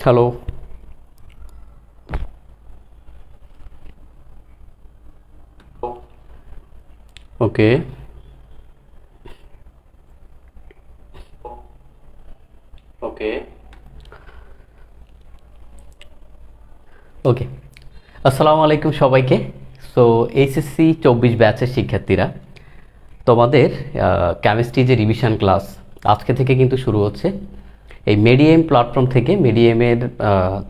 Hello. ওকে ওকে ওকে আসসালামু আলাইকুম সবাইকে। সো এইচএসসি 24 ব্যাচের শিক্ষার্থীরা, তোমাদের কেমিস্ট্রি যে রিভিশন ক্লাস আজকে থেকে কিন্তু শুরু হচ্ছে। এই মিডিয়াম প্ল্যাটফর্ম থেকে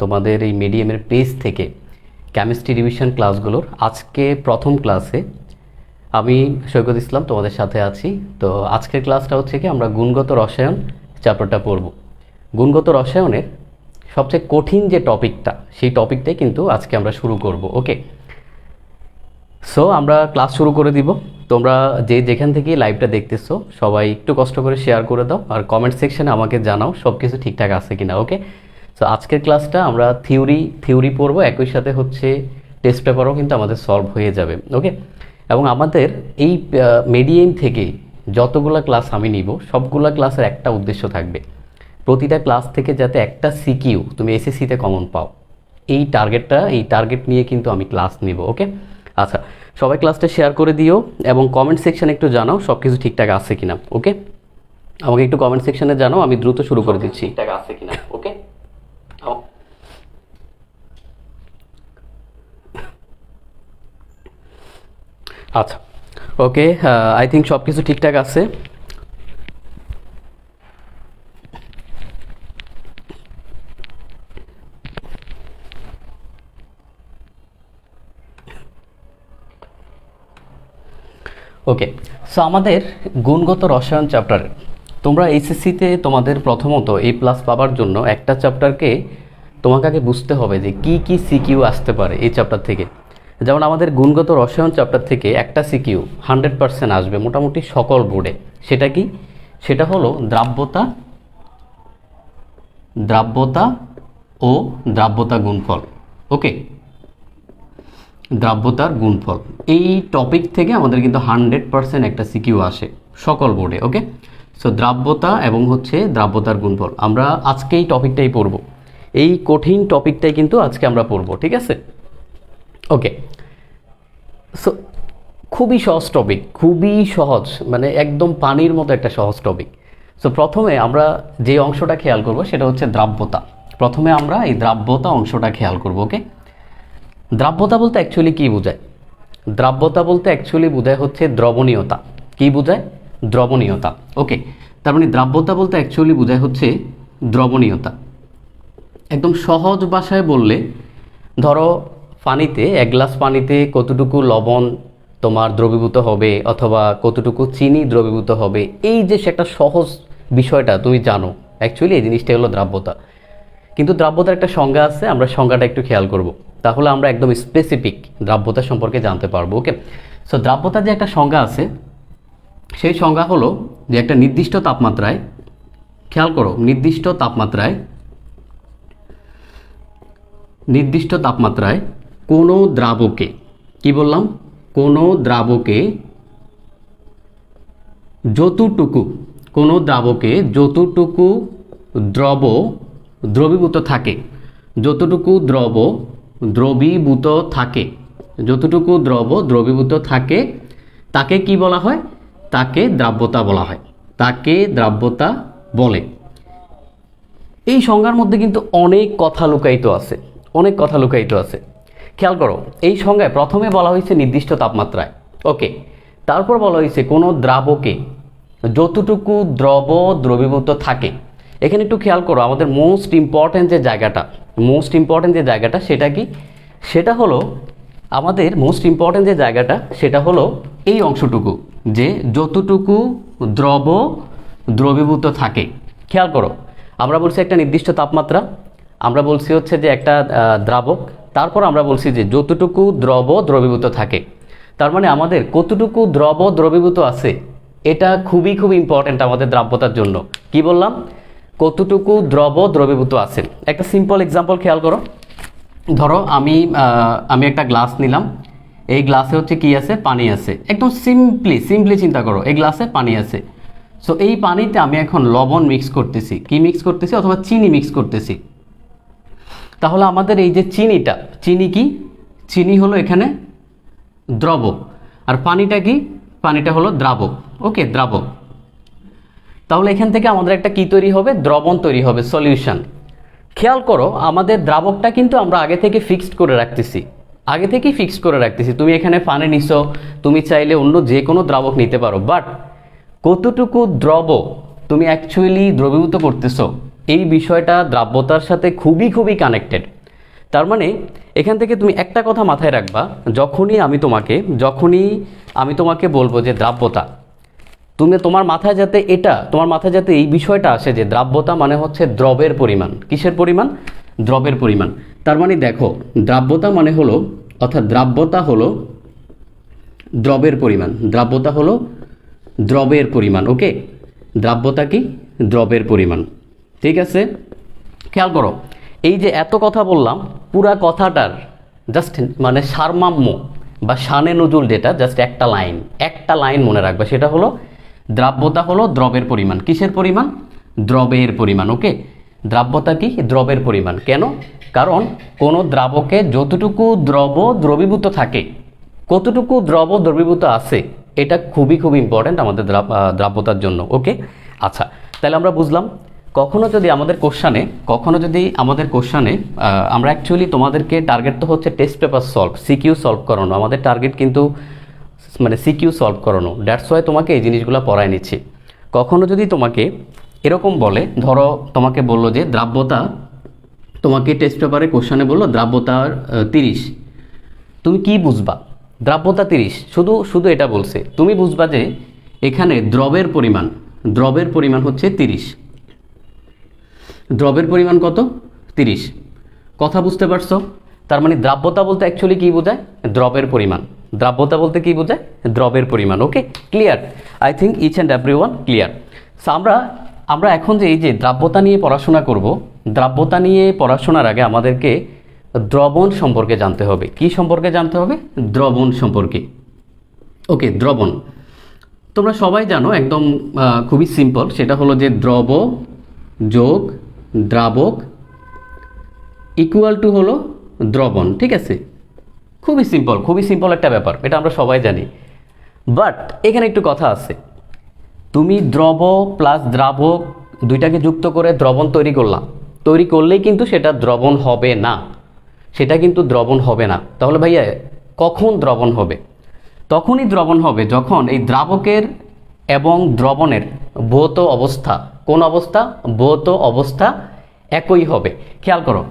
তোমাদের এই মিডিয়ামের পেজ থেকে কেমিস্ট্রি রিভিশন ক্লাসগুলোর আজকে প্রথম ক্লাসে আমি সৈকত ইসলাম তোমাদের সাথে আছি। তো আজকের ক্লাসটা হচ্ছে কি, আমরা গুণগত রসায়ন চ্যাপ্টারটা পড়ব। গুণগত রসায়নের সবচেয়ে কঠিন যে টপিকটা, সেই টপিকটাই কিন্তু আজকে আমরা শুরু করব। ওকে, সো আমরা ক্লাস শুরু করে দিব। তোমরা যেখান থেকে লাইভটা দেখতেছো সবাই একটু কষ্ট করে শেয়ার করে দাও, আর কমেন্ট সেকশনে আমাকে জানাও সব কিছু ঠিকঠাক আছে কিনা। ওকে, সো আজকের ক্লাসটা আমরা থিওরি পড়বো, একই সাথে হচ্ছে টেস্ট পেপারও কিন্তু আমাদের সলভ হয়ে যাবে। ওকে, এবং আমাদের এই মিডিয়াম থেকে যতগুলো ক্লাস আমি নিব, সবগুলো ক্লাসের একটা উদ্দেশ্য থাকবে, প্রতিটা ক্লাস থেকে যাতে একটা সিকিউ তুমি এসএসসিতে কমন পাও। এই টার্গেট নিয়ে কিন্তু আমি ক্লাস নিব। ওকে, আচ্ছা, সবাই ক্লাসটা শেয়ার করে দিও এবং কমেন্ট সেকশনে একটু জানাও সব কিছু ঠিকঠাক আছে কিনা। ওকে, আমাকে একটু কমেন্ট সেকশনে জানাও, আমি দ্রুত শুরু করে দিচ্ছি। ঠিকঠাক আছে কিনা। ওকে, আচ্ছা, ওকে, আই থিঙ্ক সব কিছু ঠিকঠাক আছে। ওকে, সো আমাদের গুণগত রসায়ন চ্যাপ্টারে তোমরা এইচএসসিতে তোমাদের প্রথমত A+ পাওয়ার জন্য একটা চ্যাপ্টারকে তোমাকে আগে বুঝতে হবে যে কি কি সিকিউ আসতে পারে এই চ্যাপ্টার থেকে। যেমন আমাদের গুণগত রসায়ন চ্যাপ্টার থেকে একটা সিকিউ 100% আসবে মোটামুটি সকল বোর্ডে। সেটা কি? সেটা হলো দ্রাব্যতা ও দ্রাব্যতা গুণফল। ওকে, দ্রাব্যতার গুণফল, এই টপিক থেকে আমাদের কিন্তু 100% একটা সিকিউ আসে সকল বোর্ডে। ওকে, সো দ্রাব্যতা এবং হচ্ছে দ্রাব্যতার গুণফল আমরা আজকে এই টপিকটাই পড়ব। এই কঠিন টপিকটাই কিন্তু আজকে আমরা পড়ব, ঠিক আছে? ওকে, সো খুবই সহজ টপিক, খুবই সহজ, মানে একদম পানির মতো একটা সহজ টপিক। সো প্রথমে আমরা যে অংশটা খেয়াল করব সেটা হচ্ছে দ্রাব্যতা। প্রথমে আমরা এই দ্রাব্যতা অংশটা খেয়াল করব। ওকে, দ্রাব্যতা বলতে অ্যাকচুয়ালি কী বোঝায়? দ্রাব্যতা বলতে অ্যাকচুয়ালি বোঝায় হচ্ছে দ্রবণীয়তা। কী বোঝায়? দ্রবণীয়তা। ওকে, তার মানে দ্রাব্যতা বলতে অ্যাকচুয়ালি বোঝায় হচ্ছে দ্রবণীয়তা। একদম সহজ ভাষায় বললে, ধরো পানিতে, এক গ্লাস পানিতে কতটুকু লবণ তোমার দ্রবীভূত হবে অথবা কতটুকু চিনি দ্রবীভূত হবে, এই যে সেটা সহজ বিষয়টা তুমি জানো, অ্যাকচুয়ালি এই জিনিসটা হলো দ্রাব্যতা। কিন্তু দ্রাব্যতার একটা সংজ্ঞা আছে, আমরা সংজ্ঞাটা একটু খেয়াল করব, তাহলে আমরা একদম স্পেসিফিক দ্রাব্যতা সম্পর্কে জানতে পারবো। ওকে, সো দ্রাব্যতার যে একটা সংজ্ঞা আছে, সেই সংজ্ঞা হলো যে একটা নির্দিষ্ট তাপমাত্রায়, খেয়াল করো, নির্দিষ্ট তাপমাত্রায় কোনো দ্রাবকে, কি বললাম, কোনো দ্রাবকে যতটুকু দ্রবীভূত থাকে, তাকে কি বলা হয়? তাকে দ্রাব্যতা বলা হয়, তাকে দ্রাব্যতা বলে। এই সংজ্ঞার মধ্যে কিন্তু অনেক কথা লুকায়িত আছে। খেয়াল করো, এই সংজ্ঞায় প্রথমে বলা হয়েছে নির্দিষ্ট তাপমাত্রায়। ওকে, তারপর বলা হয়েছে কোনো দ্রাবকে যতটুকু দ্রবীভূত থাকে। এখানে একটু খেয়াল করো, আমাদের মোস্ট ইম্পর্ট্যান্ট যে জায়গাটা সেটা কি? সেটা হলো আমাদের মোস্ট ইম্পর্ট্যান্ট যে জায়গাটা সেটা হলো এই অংশটুকু, যে যতটুকু দ্রবীভূত থাকে। খেয়াল করো, আমরা বলছি একটা নির্দিষ্ট তাপমাত্রা, আমরা বলছি হচ্ছে যে একটা দ্রাবক, তারপর আমরা বলছি যে যতটুকু দ্রবীভূত থাকে। তার মানে আমাদের কতটুকু দ্রবীভূত আছে, এটা খুবই ইম্পর্ট্যান্ট আমাদের দ্রাব্যতার জন্য। কি বললাম? কতটুকু দ্রবীভূত আছে। একটা সিম্পল এক্সাম্পল খেয়াল করো, ধরো আমি একটা গ্লাস নিলাম, এই গ্লাসে হচ্ছে কি আছে? পানি আছে। একদম সিম্পলি চিন্তা করো, এই গ্লাসে পানি আছে। সো এই পানিতে আমি এখন লবণ মিক্স করতেছি, কি মিক্স করতেছি? অথবা চিনি মিক্স করতেছি। তাহলে আমাদের এই যে চিনিটা, চিনি কি? চিনি হলো এখানে দ্রবক, আর পানিটা কি? পানিটা হলো দ্রাবক। ওকে, দ্রাবক। তাহলে এখান থেকে আমাদের একটা কি তৈরি হবে? দ্রবণ তৈরি হবে, সলিউশন। খেয়াল করো, আমাদের দ্রাবকটা কিন্তু আমরা আগে থেকে ফিক্সড করে রাখতেছি, আগে থেকেই ফিক্সড করে রাখতেছি। তুমি এখানে পানি নিছো, তুমি চাইলে অন্য যে কোনো দ্রাবক নিতে পারো, বাট কতটুকু দ্রব তুমি অ্যাকচুয়ালি দ্রবীভূত করতেছো, এই বিষয়টা দ্রাব্যতার সাথে খুবই খুবই কানেক্টেড। তার মানে এখান থেকে তুমি একটা কথা মাথায় রাখবা, যখনই আমি তোমাকে বলবো যে দ্রাব্যতা, তোমার মাথায় যাতে এই বিষয়টা আসে যে দ্রাব্যতা মানে হচ্ছে দ্রবের পরিমাণ। কিসের পরিমাণ? দ্রবের পরিমাণ। তার মানে দেখো, দ্রাব্যতা মানে হলো, অর্থাৎ দ্রাব্যতা হলো দ্রবের পরিমাণ, দ্রাব্যতা হলো দ্রবের পরিমাণ। ওকে, দ্রাব্যতা কি? দ্রবের পরিমাণ। ঠিক আছে, খেয়াল করো, এই যে এত কথা বললাম, পুরা কথাটার জাস্ট মানে সারমাম্য বা শানে নজুল যেটা, জাস্ট একটা লাইন মনে রাখবা, সেটা হলো দ্রাব্যতা হলো দ্রবের পরিমাণ। কিসের পরিমাণ? দ্রবের পরিমাণ। ওকে, দ্রাব্যতা কি? দ্রবের পরিমাণ। কেন? কারণ কোনো দ্রাবকে যতটুকু দ্রবীভূত থাকে, কতটুকু দ্রবীভূত আছে, এটা খুবই খুবই ইম্পর্ট্যান্ট আমাদের দ্রাব্যতার জন্য। ওকে, আচ্ছা, তাহলে আমরা বুঝলাম। কখনো যদি আমাদের কোশ্চানে আমরা অ্যাকচুয়ালি তোমাদেরকে টার্গেট তো হচ্ছে test paper solve, CQ solve করানো, আমাদের টার্গেট কিন্তু মানে সিকিউ সলভ করানো। দ্যাটস ওয়াই তোমাকে এই জিনিসগুলো পড়ায় নিচ্ছি। কখনো যদি তোমাকে এরকম বলে, ধরো তোমাকে বললো যে দ্রাব্যতা, তোমাকে টেস্ট পেপারে কোশ্চানে বললো দ্রাব্যতার 30, তুমি কি বুঝবা? দ্রাব্যতা 30, শুধু এটা বলছে, তুমি বুঝবা যে এখানে দ্রবের পরিমাণ হচ্ছে 30। দ্রবের পরিমাণ কত? 30। কথা বুঝতে পারছো? তার মানে দ্রাব্যতা বলতে অ্যাকচুয়ালি কি বোঝায়? দ্রবের পরিমাণ। দ্রাব্যতা বলতে কি বোঝায়? দ্রবের পরিমাণ। Okay, clear? I think each and everyone clear. So আমরা এখন যে এই যে দ্রাব্যতা নিয়ে পড়াশোনা করব, দ্রাব্যতা নিয়ে পড়াশোনার আগে আমাদেরকে দ্রবণ সম্পর্কে জানতে হবে। কি সম্পর্কে জানতে হবে? দ্রবণ সম্পর্কে। ওকে, দ্রবণ তোমরা সবাই জানো, একদম খুবই সিম্পল, সেটা হলো যে দ্রব যোগ দ্রাবক ইকুয়াল টু হলো দ্রবণ। ঠিক আছে, খুবই সিম্পল একটা ব্যাপার, এটা আমরা সবাই জানি। বাট এখানে একটু কথা আছে, তুমি দ্রব প্লাস দ্রাবক দুইটাকে যুক্ত করে দ্রবণ তৈরি করলেই কিন্তু সেটা দ্রবণ হবে না, তাহলে ভাইয়া কখন দ্রবণ হবে? তখনই দ্রবণ হবে যখন এই দ্রাবকের এবং দ্রবণের ভৌত অবস্থা, কোন অবস্থা? ভৌত অবস্থা একই হবে। খেয়াল করো,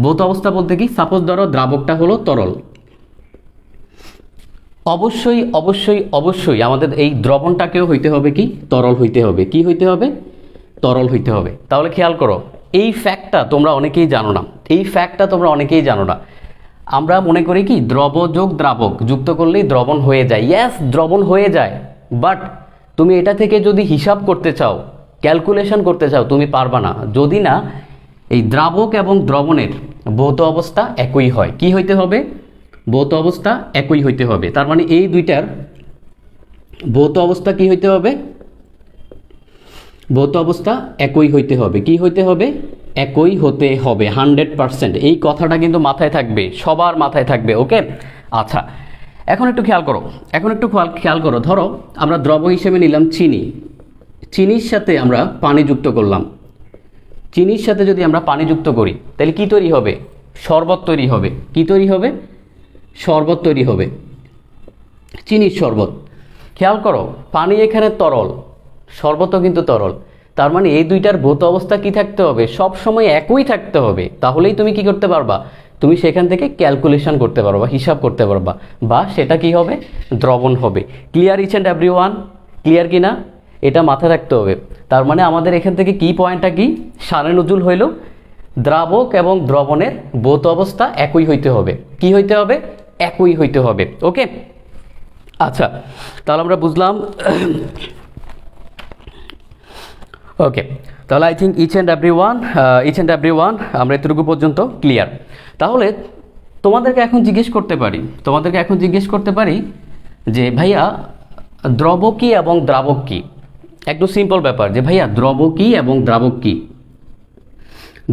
ভৌত অবস্থা বলতে কি? সাপোজ ধরো দ্রাবকটা হলো তরল, অবশ্যই আমাদের এই দ্রবণটাকেও হইতে হবে কি? তরল হইতে হবে। কি হইতে হবে? তরল হইতে হবে। তাহলে খেয়াল করো, এই ফ্যাক্টটা তোমরা অনেকেই জানো না। আমরা মনে করি কি দ্রব যোগ দ্রাবক যুক্ত করলেই দ্রবণ হয়ে যায়। ইয়েস, দ্রবণ হয়ে যায়, বাট তুমি এটা থেকে যদি হিসাব করতে চাও, ক্যালকুলেশন করতে চাও, তুমি পারবা না যদি না এই দ্রাবক এবং দ্রবণের ভৌত অবস্থা একই হয়। কি হইতে হবে? ভৌত অবস্থা একই হইতে হবে। তার মানে এই দুইটার ভৌত অবস্থা কি হইতে হবে? ভৌত অবস্থা একই হইতে হবে। কি হইতে হবে? একই হতে হবে 100%। এই কথাটা কিন্তু মাথায় থাকবে, সবার মাথায় থাকবে। ওকে, আচ্ছা, এখন একটু খেয়াল করো, ধরো আমরা দ্রব হিসেবে নিলাম চিনির সাথে আমরা পানি যুক্ত করলাম। চিনির সাথে যদি আমরা পানি যুক্ত করি, তাহলে কি তৈরি হবে? শরবত তৈরি হবে। কি তৈরি হবে? শরবত তৈরি হবে, চিনির শরবত। খেয়াল করো, পানি এখানে তরল, শরবতও কিন্তু তরল। তার মানে এই দুইটার ভৌত অবস্থা কি থাকতে হবে? সব সময় একই থাকতে হবে। তাহলেই তুমি কি করতে পারবা? তুমি সেখান থেকে ক্যালকুলেশন করতে পারবা, হিসাব করতে পারবা, বা সেটা কি হবে? দ্রবণ হবে। Clear each and everyone? Clear কি না? এটা মাথায় রাখতে হবে। তার মানে আমাদের এখান থেকে কি পয়েন্টটা কি? শানে নজুল হইল দ্রাবক এবং দ্রবণের ভৌত অবস্থা একই হইতে হবে। কি হইতে হবে? একই হইতে হবে। ওকে, আচ্ছা, তাহলে আমরা বুঝলাম। ওকে, তাহলে I think each and everyone আমরা এতটুকু পর্যন্ত ক্লিয়ার। তাহলে তোমাদেরকে এখন জিজ্ঞেস করতে পারি যে ভাইয়া দ্রব কি এবং দ্রাবক কি? একটু সিম্পল ব্যাপার যে ভাইয়া দ্রব কি এবং দ্রাবক কি?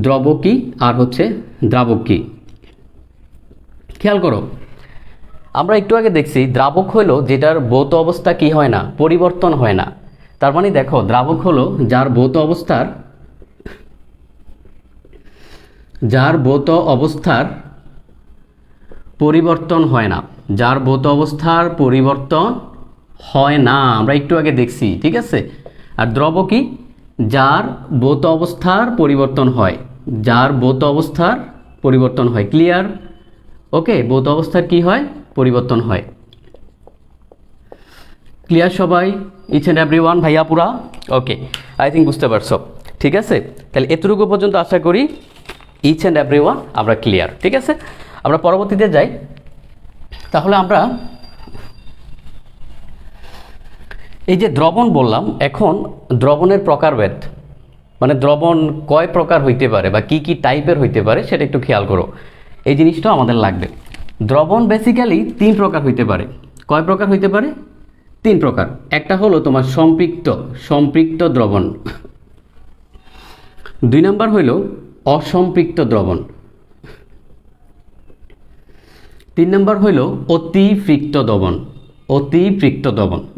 দ্রব কি আর হচ্ছে দ্রাবক কি। খেয়াল করো, আমরা একটু আগে দেখছি দ্রাবক হলো যেটার ভৌত অবস্থা কি হয় না, পরিবর্তন হয় না। তার মানে দেখো দ্রাবক হলো যার ভৌত অবস্থার পরিবর্তন হয় না, যার ভৌত অবস্থার পরিবর্তন হয় না, আমরা একটু আগে দেখছি, ঠিক আছে। আর দ্রব কি, যার ভৌত অবস্থার পরিবর্তন হয়, যার ভৌত অবস্থার পরিবর্তন হয়। ক্লিয়ার? ওকে, ভৌত অবস্থার কি হয়, পরিবর্তন হয়। ক্লিয়ার সবাই, ইচ অ্যান্ড এভরি ওয়ান? ভাইয়া পুরা ওকে, আই থিঙ্ক বুঝতে পারছো, ঠিক আছে। তাহলে এতটুকু পর্যন্ত আশা করি ইচ অ্যান্ড এভরি ওয়ান আমরা ক্লিয়ার, ঠিক আছে। আমরা পরবর্তীতে যাই। তাহলে আমরা এই যে দ্রবণ বললাম, এখন দ্রবণের প্রকারভেদ, মানে দ্রবণ কয় প্রকার হইতে পারে বা কি কি টাইপের হইতে পারে সেটা একটু খেয়াল করো, এই জিনিসটা আমাদের লাগবে। দ্রবণ বেসিক্যালি 3 প্রকার হইতে পারে। কয় প্রকার হইতে পারে? 3 প্রকার। একটা হলো তোমার সম্পৃক্ত দ্রবণ, 2 নাম্বার হইল অসম্পৃক্ত দ্রবণ, 3 নাম্বার হইল অতিপৃক্ত দ্রবণ।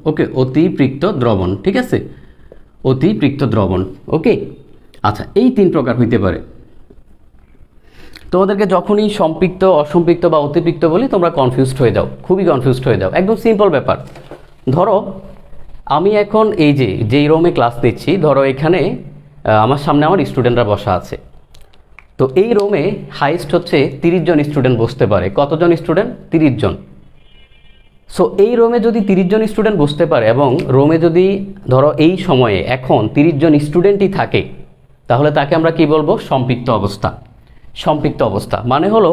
ওকে, অতিপৃক্ত দ্রবণ, ঠিক আছে, অতিপৃক্ত দ্রবণ। ওকে, আচ্ছা, এই 3 প্রকার হইতে পারে। তোমাদেরকে যখনই সম্পৃক্ত, অসম্পৃক্ত বা অতিপৃক্ত বলি তোমরা কনফিউজড হয়ে যাও, খুবই কনফিউজড হয়ে যাও। একদম সিম্পল ব্যাপার। ধরো আমি এখন যেই রুমে ক্লাস নিচ্ছি, ধরো এখানে আমার সামনে আমার স্টুডেন্টরা বসা আছে। তো এই রুমে হাইস্ট হচ্ছে 30 জন স্টুডেন্ট বসতে পারে। কতজন স্টুডেন্ট? 30 জন। সো এই রুমে যদি 30 জন স্টুডেন্ট বসতে পারে এবং রুমে যদি ধরো এই সময়ে এখন 30 জন স্টুডেন্টই থাকে, তাহলে তাকে আমরা কি বলবো? সম্পৃক্ত অবস্থা। মানে হলো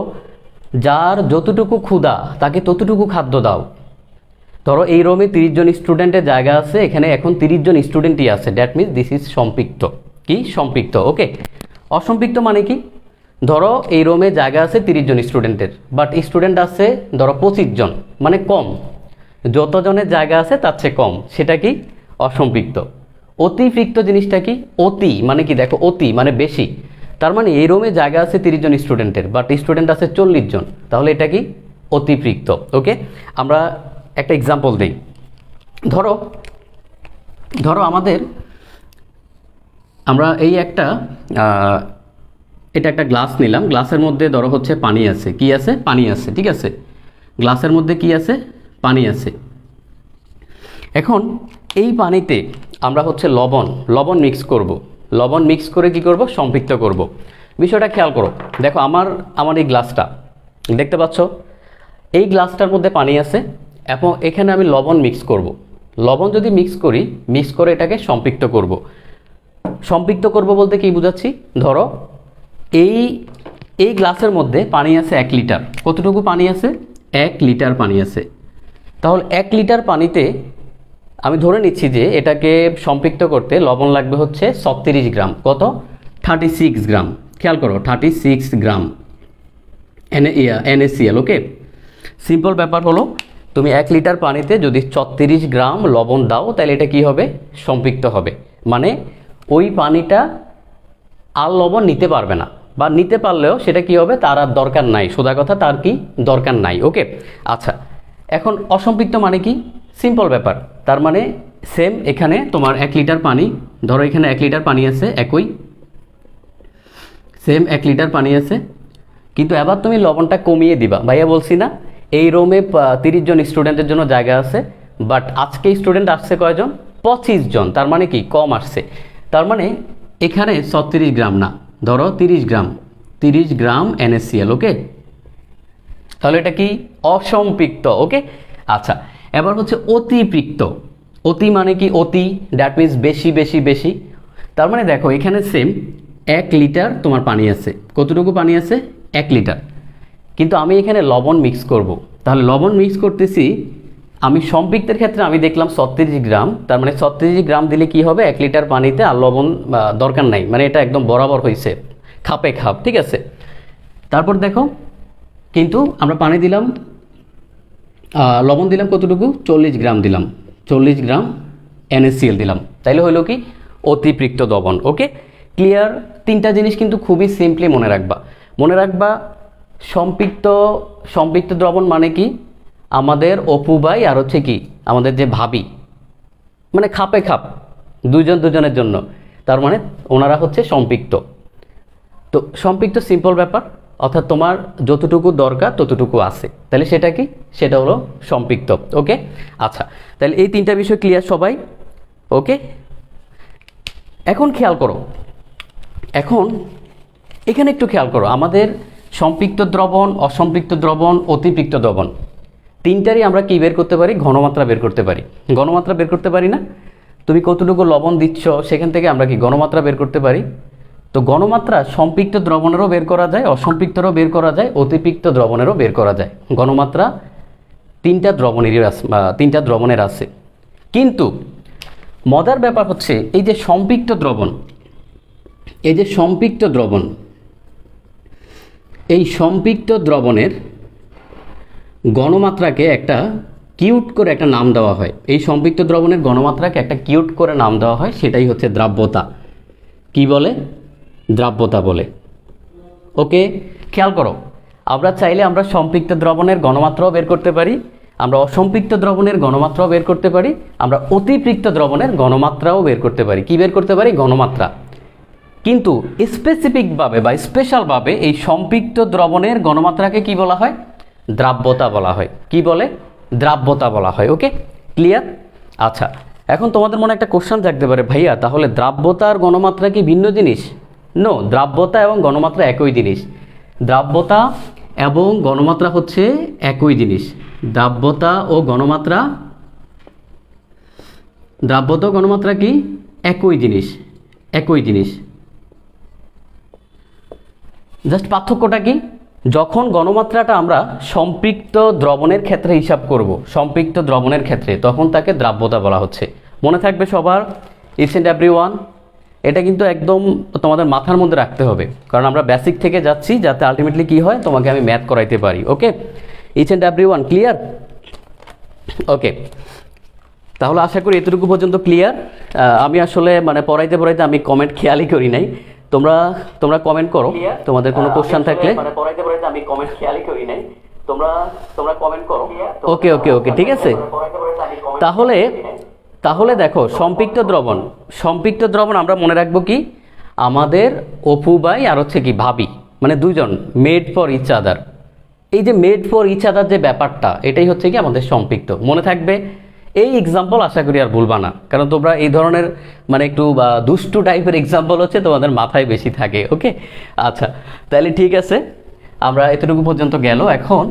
যার যতটুকু ক্ষুধা তাকে ততটুকু খাদ্য দাও। ধরো এই রুমে 30 জন স্টুডেন্টের জায়গা আছে, এখানে এখন 30 জন স্টুডেন্টই আছে, দ্যাট মিনস দিস ইজ সম্পৃক্ত। কি? সম্পৃক্ত। ওকে। অসম্পৃক্ত মানে কি? ধরো এই রুমে জায়গা আছে 30 জন স্টুডেন্টের, বাট স্টুডেন্ট আছে ধরো 25 জন, মানে কম, যতজনের জায়গা আছে তার চেয়ে কম, সেটা কি? অসম্পৃক্ত। অতিপৃক্ত জিনিসটা কি? অতি মানে কি? দেখো, অতি মানে বেশি। তার মানে এই রুমে জায়গা আছে 30 জন স্টুডেন্টের, বাট স্টুডেন্ট আছে 40 জন, তাহলে এটা কি? অতিপৃক্ত। ওকে, আমরা একটা এক্সাম্পল দিই। ধরো আমরা এটা একটা গ্লাস নিলাম, গ্লাসের মধ্যে ধরো হচ্ছে পানি আছে। কি আছে? পানি আছে, ঠিক আছে। গ্লাসের মধ্যে কি আছে? পানি আছে। এখন এই পানিতে আমরা হচ্ছে লবণ মিক্স করব। লবণ মিক্স করে কি করব? সম্পৃক্ত করব। বিষয়টা খেয়াল করো। দেখো আমার এই গ্লাসটা দেখতে পাচ্ছ, এই গ্লাসটার মধ্যে পানি আছে এবং এখানে আমি লবণ মিক্স করব। লবণ যদি মিক্স করে এটাকে সম্পৃক্ত করব। সম্পৃক্ত করব বলতে কি বুঝাচ্ছি? ধরো এই গ্লাসের মধ্যে পানি আছে 1 লিটার। কতটুকু পানি আছে? 1 লিটার পানি আছে। তাহলে 1 লিটার পানিতে আমি ধরে নিচ্ছি যে এটাকে সম্পৃক্ত করতে লবণ লাগবে হচ্ছে 36 গ্রাম। কত? 36 গ্রাম। খেয়াল করো, 36 গ্রাম NaCl। ওকে, সিম্পল ব্যাপার হলো, তুমি 1 লিটার পানিতে যদি 36 গ্রাম লবণ দাও, তাহলে এটা কি হবে? সম্পৃক্ত হবে। মানে ওই পানিটা আর লবণ নিতে পারবে না, বা নিতে পারলেও সেটা কি হবে? তার আর দরকার নাই। সোজা কথা, তার কি দরকার নাই। ওকে, আচ্ছা, এখন অসম্পৃক্ত মানে কি? সিম্পল ব্যাপার। তার মানে সেম, এখানে তোমার 1 লিটার পানি, ধরো এখানে 1 লিটার পানি আছে, সেম 1 লিটার পানি আছে, কিন্তু এবার তুমি লবণটা কমিয়ে দিবা। ভাইয়া বলছি না এই রুমে 30 জন স্টুডেন্টের জন্য জায়গা আছে, বাট আজকে স্টুডেন্ট আসছে কয়জন? 25 জন। তার মানে কি? কম আসছে। তার মানে এখানে 36 গ্রাম না, ধরো 30 গ্রাম NaCl। ওকে, তাহলে এটা কি? অসম্পৃক্ত। ওকে, আচ্ছা, এবার হচ্ছে অতিপৃক্ত। অতি মানে কি? অতি, দ্যাট মিনস বেশি। তার মানে দেখো এখানে সেম 1 লিটার তোমার পানি আছে। কতটুকু পানি আছে? 1 লিটার। কিন্তু আমি এখানে লবণ মিক্স করব। তাহলে লবণ মিক্স করতেছি আমি, সম্পৃক্তের ক্ষেত্রে আমি দেখলাম 36 গ্রাম। তার মানে 36 গ্রাম দিলে কি হবে? 1 লিটার পানিতে আর লবণ দরকার নাই, মানে এটা একদম বরাবর হয়েছে, খাপে খাপ, ঠিক আছে। তারপর দেখো, কিন্তু আমরা পানি দিলাম, লবণ দিলাম কতটুকু? 40 গ্রাম দিলাম, 40 গ্রাম NaCl দিলাম, তাইলে হইলো কি? অতিপৃক্ত দ্রবণ। ওকে, ক্লিয়ার? তিনটা জিনিস কিন্তু খুবই সিম্পলি মনে রাখবা সম্পৃক্ত সম্পৃক্ত দ্রবণ মানে কি, আমাদের অপু ভাই আর হচ্ছে কি আমাদের যে ভাবি, মানে খাপে খাপ, দুজন দুজনের জন্য, তার মানে ওনারা হচ্ছে সম্পৃক্ত। তো সম্পৃক্ত সিম্পল ব্যাপার, অর্থাৎ তোমার যতটুকু দরকার ততটুকু আছে, তাহলে সেটা কি, সেটা হলো সম্পৃক্ত। ওকে, আচ্ছা, তাহলে এই তিনটা বিষয় ক্লিয়ার সবাই? ওকে, এখন খেয়াল করো, এখন এখানে একটু খেয়াল করো, আমাদের সম্পৃক্ত দ্রবণ, অসম্পৃক্ত দ্রবণ, অতিপৃক্ত দ্রবণ, তিনটারই আমরা কি বের করতে পারি, ঘনমাত্রা বের করতে পারি। ঘনমাত্রা বের করতে পারি না? তুমি কতটুকু লবণ দিচ্ছ সেখান থেকে আমরা কি ঘনমাত্রা বের করতে পারি। তো ঘনমাত্রা সম্পৃক্ত দ্রবণেরও বের করা যায়, অসম্পৃক্তরও বের করা যায়, অতিপৃক্ত দ্রবণেরও বের করা যায়। ঘনমাত্রা তিনটা দ্রবণের আছে। কিন্তু মজার ব্যাপার হচ্ছে এই যে সম্পৃক্ত দ্রবণ, এই সম্পৃক্ত দ্রবণের গণমাত্রাকে একটা কিউট করে একটা নাম দেওয়া হয়। এই সম্পৃক্ত দ্রবণের গণমাত্রাকে একটা কিউট করে নাম দেওয়া হয়, সেটাই হচ্ছে দ্রাব্যতা। কি বলে? দ্রাব্যতা বলে। ওকে, খেয়াল করো, আমরা চাইলে আমরা সম্পৃক্ত দ্রবণের গণমাত্রাও বের করতে পারি, আমরা অসম্পৃক্ত দ্রবণের গণমাত্রাও বের করতে পারি, আমরা অতিপৃক্ত দ্রবণের গণমাত্রাও বের করতে পারি। কি বের করতে পারি? গণমাত্রা। কিন্তু স্পেসিফিকভাবে বা স্পেশালভাবে এই সম্পৃক্ত দ্রবণের গণমাত্রাকে কি বলা হয়? দ্রাব্যতা বলা হয়। কি বলে? দ্রাব্যতা বলা হয়। ওকে, ক্লিয়ার? আচ্ছা, এখন তোমাদের মনে একটা কোশ্চেন থাকতে পারে, ভাইয়া তাহলে দ্রাব্যতা আর গণমাত্রা কি ভিন্ন জিনিস? নো, দ্রাব্যতা এবং গণমাত্রা একই জিনিস। দ্রাব্যতা এবং গণমাত্রা হচ্ছে একই জিনিস। দ্রাব্যতা ও গণমাত্রা কি? একই জিনিস। জাস্ট পার্থক্যটা কি? যখন গণমাত্রাটা আমরা সম্পৃক্ত দ্রবণের ক্ষেত্রে হিসাব করব, সম্পৃক্ত দ্রবণের ক্ষেত্রে, তখন তাকে দ্রাব্যতা বলা হচ্ছে। মনে থাকবে সবার, ইচ এন্ড এভরি ওয়ান, এটা কিন্তু একদম তোমাদের মাথার মধ্যে রাখতে হবে, কারণ আমরা বেসিক থেকে যাচ্ছি যাতে আলটিমেটলি কি হয়, তোমাকে আমি ম্যাথ করাইতে পারি। Okay, each and every one clear? Okay, তাহলে আশা করি এতটুকু পর্যন্ত ক্লিয়ার। আমি আসলে মানে পড়াইতে আমি কমেন্ট খেয়ালই করি নাই। তোমরা কমেন্ট করো তোমাদের কোনো কোশ্চেন থাকলে। আমি কমেন্ট খেয়ালই করি নাই, তোমরা কমেন্ট করো। ওকে, ঠিক আছে। তাহলে দেখো, সম্পৃক্ত দ্রবণ আমরা মনে রাখবো কি, আমাদের অপু ভাই আর হচ্ছে কি ভাবি, মানে দুজন, মেড ফর ইচ আদার। এই যে মেড ফর ইচ আদার যে ব্যাপারটা, এটাই হচ্ছে কি আমাদের সম্পৃক্ত। মনে থাকবে, এই এক্সাম্পল আশা করি আর ভুলবা না, কারণ তোমরা এই ধরনের মানে একটু দুষ্টু টাইপের এক্সাম্পল হচ্ছে তোমাদের মাথায় বেশি থাকে। ওকে, আচ্ছা, তাহলে ঠিক আছে, আমরা এতটুকু পর্যন্ত গেল। এখন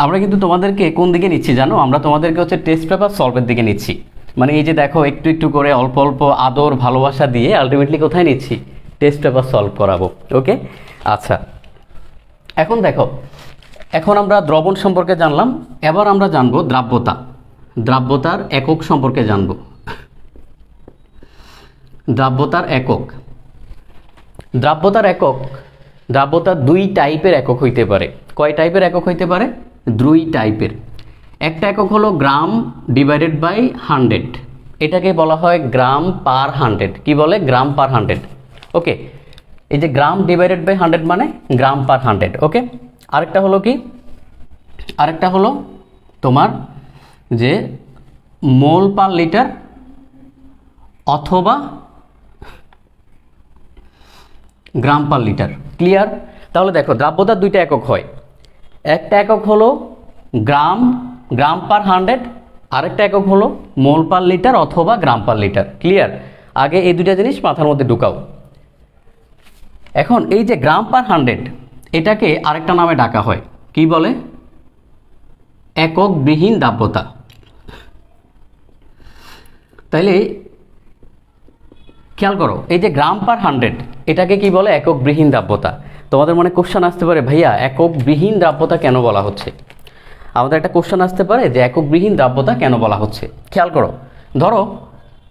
আমরা কিন্তু তোমাদেরকে কোন দিকে নিচ্ছি জানো? আমরা তোমাদেরকে হচ্ছে টেস্ট পেপার সলভের দিকে নিচ্ছি। মানে এই যে দেখো, একটু একটু করে অল্প অল্প আদর ভালোবাসা দিয়ে আলটিমেটলি কোথায় নিচ্ছি? টেস্ট পেপার সলভ করাবো। ওকে, আচ্ছা, এখন দেখো, এখন আমরা দ্রবণ সম্পর্কে জানলাম, এবার আমরা জানবো দ্রাব্যতার একক সম্পর্কে জানবো। দ্রাব্যতার দুই টাইপের একক হইতে পারে। কয় টাইপের একক হইতে পারে? দুই টাইপের। একটা একক হলো গ্রাম ডিভাইডেড বাই 100, এটাকে বলা হয় গ্রাম পার 100। কি বলে? গ্রাম পার 100। ওকে, এই যে গ্রাম ডিভাইডেড বাই 100 মানে গ্রাম পার 100। ওকে, আরেকটা হলো কি? আরেকটা হলো তোমার যে মোল পার লিটার অথবা গ্রাম পার লিটার। ক্লিয়ার? তাহলে দেখো, দ্রাব্যতার দুইটা একক হয়। একটা একক হলো গ্রাম পার 100, আরেকটা একক হলো মোল পার লিটার অথবা গ্রাম পার লিটার। ক্লিয়ার? আগে এই দুইটা জিনিস মাথার মধ্যে ঢুকাও। এখন এই যে গ্রাম পার 100, এটাকে আরেকটা নামে ডাকা হয়। কি বলে? এককবিহীন দ্রাব্যতা। তাইলে খেয়াল করো, এই যে গ্রাম পার 100, এটাকে কি বলে? এককবিহীন দ্রাব্যতা। তোমাদের মনে কোশ্চেন আসতে পারে, ভাইয়া এককবিহীন দ্রাব্যতা কেন বলা হচ্ছে? আমাদের একটা কোশ্চেন আসতে পারে যে এককবিহীন দ্রাব্যতা কেন বলা হচ্ছে। খেয়াল করো, ধরো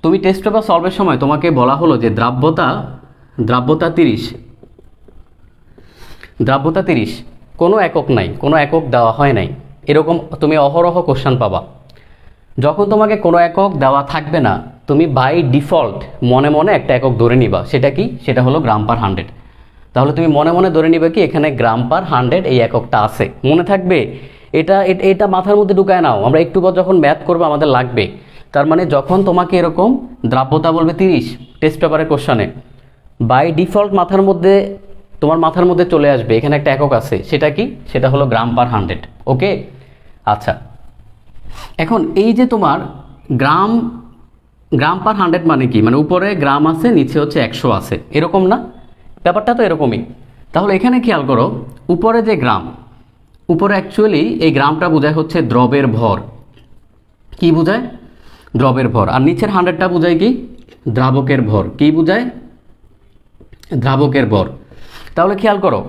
তুমি টেস্ট পেপার সলভের সময় তোমাকে বলা হলো যে দ্রাব্যতা 30, কোনো একক নাই, কোনো একক দেওয়া হয় নাই, এরকম তুমি অহরহ কোশ্চেন পাবা। যখন তোমাকে কোনো একক দেওয়া থাকবে না, তুমি বাই ডিফল্ট মনে মনে একটা একক ধরে নিবা। সেটা কি? সেটা হলো গ্রাম পার 100। তাহলে তুমি মনে মনে ধরে নিবে কি এখানে গ্রাম পার 100 এই এককটা আছে, মনে থাকবে। এটা মাথার মধ্যে ঢুকায় নাও, আমরা একটু পর যখন ম্যাথ করবো আমাদের লাগবে। তার মানে যখন তোমাকে এরকম দ্রাব্যতা বলবে 30 টেস্ট পেপারের কোশ্চানে, বাই ডিফল্ট তোমার মাথার মধ্যে চলে আসবে এখানে একটা একক আছে। সেটা কি? সেটা হলো গ্রাম পার 100। ওকে, আচ্ছা। এখন এই যে তোমার গ্রাম পার 100 মানে কি? মানে উপরে গ্রাম আছে, নিচে হচ্ছে 100 আছে, এরকম না? ব্যাপারটা তো এরকমই। তাহলে এখানে খেয়াল করো, উপরে যে গ্রাম, উপরে অ্যাকচুয়ালি এই গ্রামটা বোঝায় হচ্ছে দ্রবের ভর। কি বোঝায়? দ্রবের ভর। আর নিচের 100টা বোঝায় কি? দ্রাবকের ভর। কি বোঝায়? দ্রাবকের ভর। তাহলে খেয়াল করো,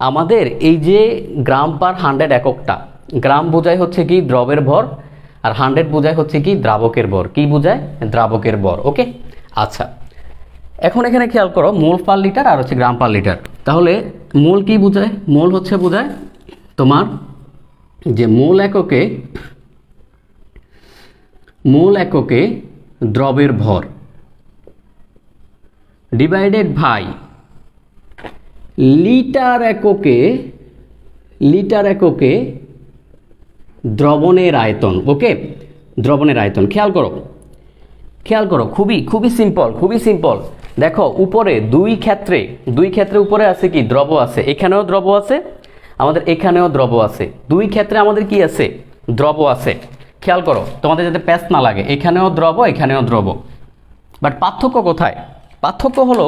আমাদের এই যে গ্রাম পার 100 এককটা, গ্রাম বোঝায় হচ্ছে কি দ্রবের ভর, আর 100 বোঝায় হচ্ছে কি দ্রাবকের ভর। কি বোঝায়? দ্রাবকের ভর। ওকে, আচ্ছা। এখন এখানে খেয়াল করো, মোল পার লিটার আর হচ্ছে গ্রাম পার লিটার। তাহলে মোল কি বোঝায়? মোল হচ্ছে বোঝায় তোমার যে মোল এককে দ্রবের ভর ডিভাইডেড বাই লিটার এককে দ্রবণের আয়তন। ওকে, দ্রবণের আয়তন। খেয়াল করো, খুবই সিম্পল। দেখো উপরে দুই ক্ষেত্রে উপরে আছে কি? দ্রব আছে। এখানেও দ্রব আছে, আমাদের এখানেও দ্রব আছে। দুই ক্ষেত্রে আমাদের কি আছে? দ্রব আছে। খেয়াল করো, তোমাদের যাতে প্যাচ না লাগে, এখানেও দ্রব, এখানেও দ্রব। বাট পার্থক্য কোথায়? পার্থক্য হলো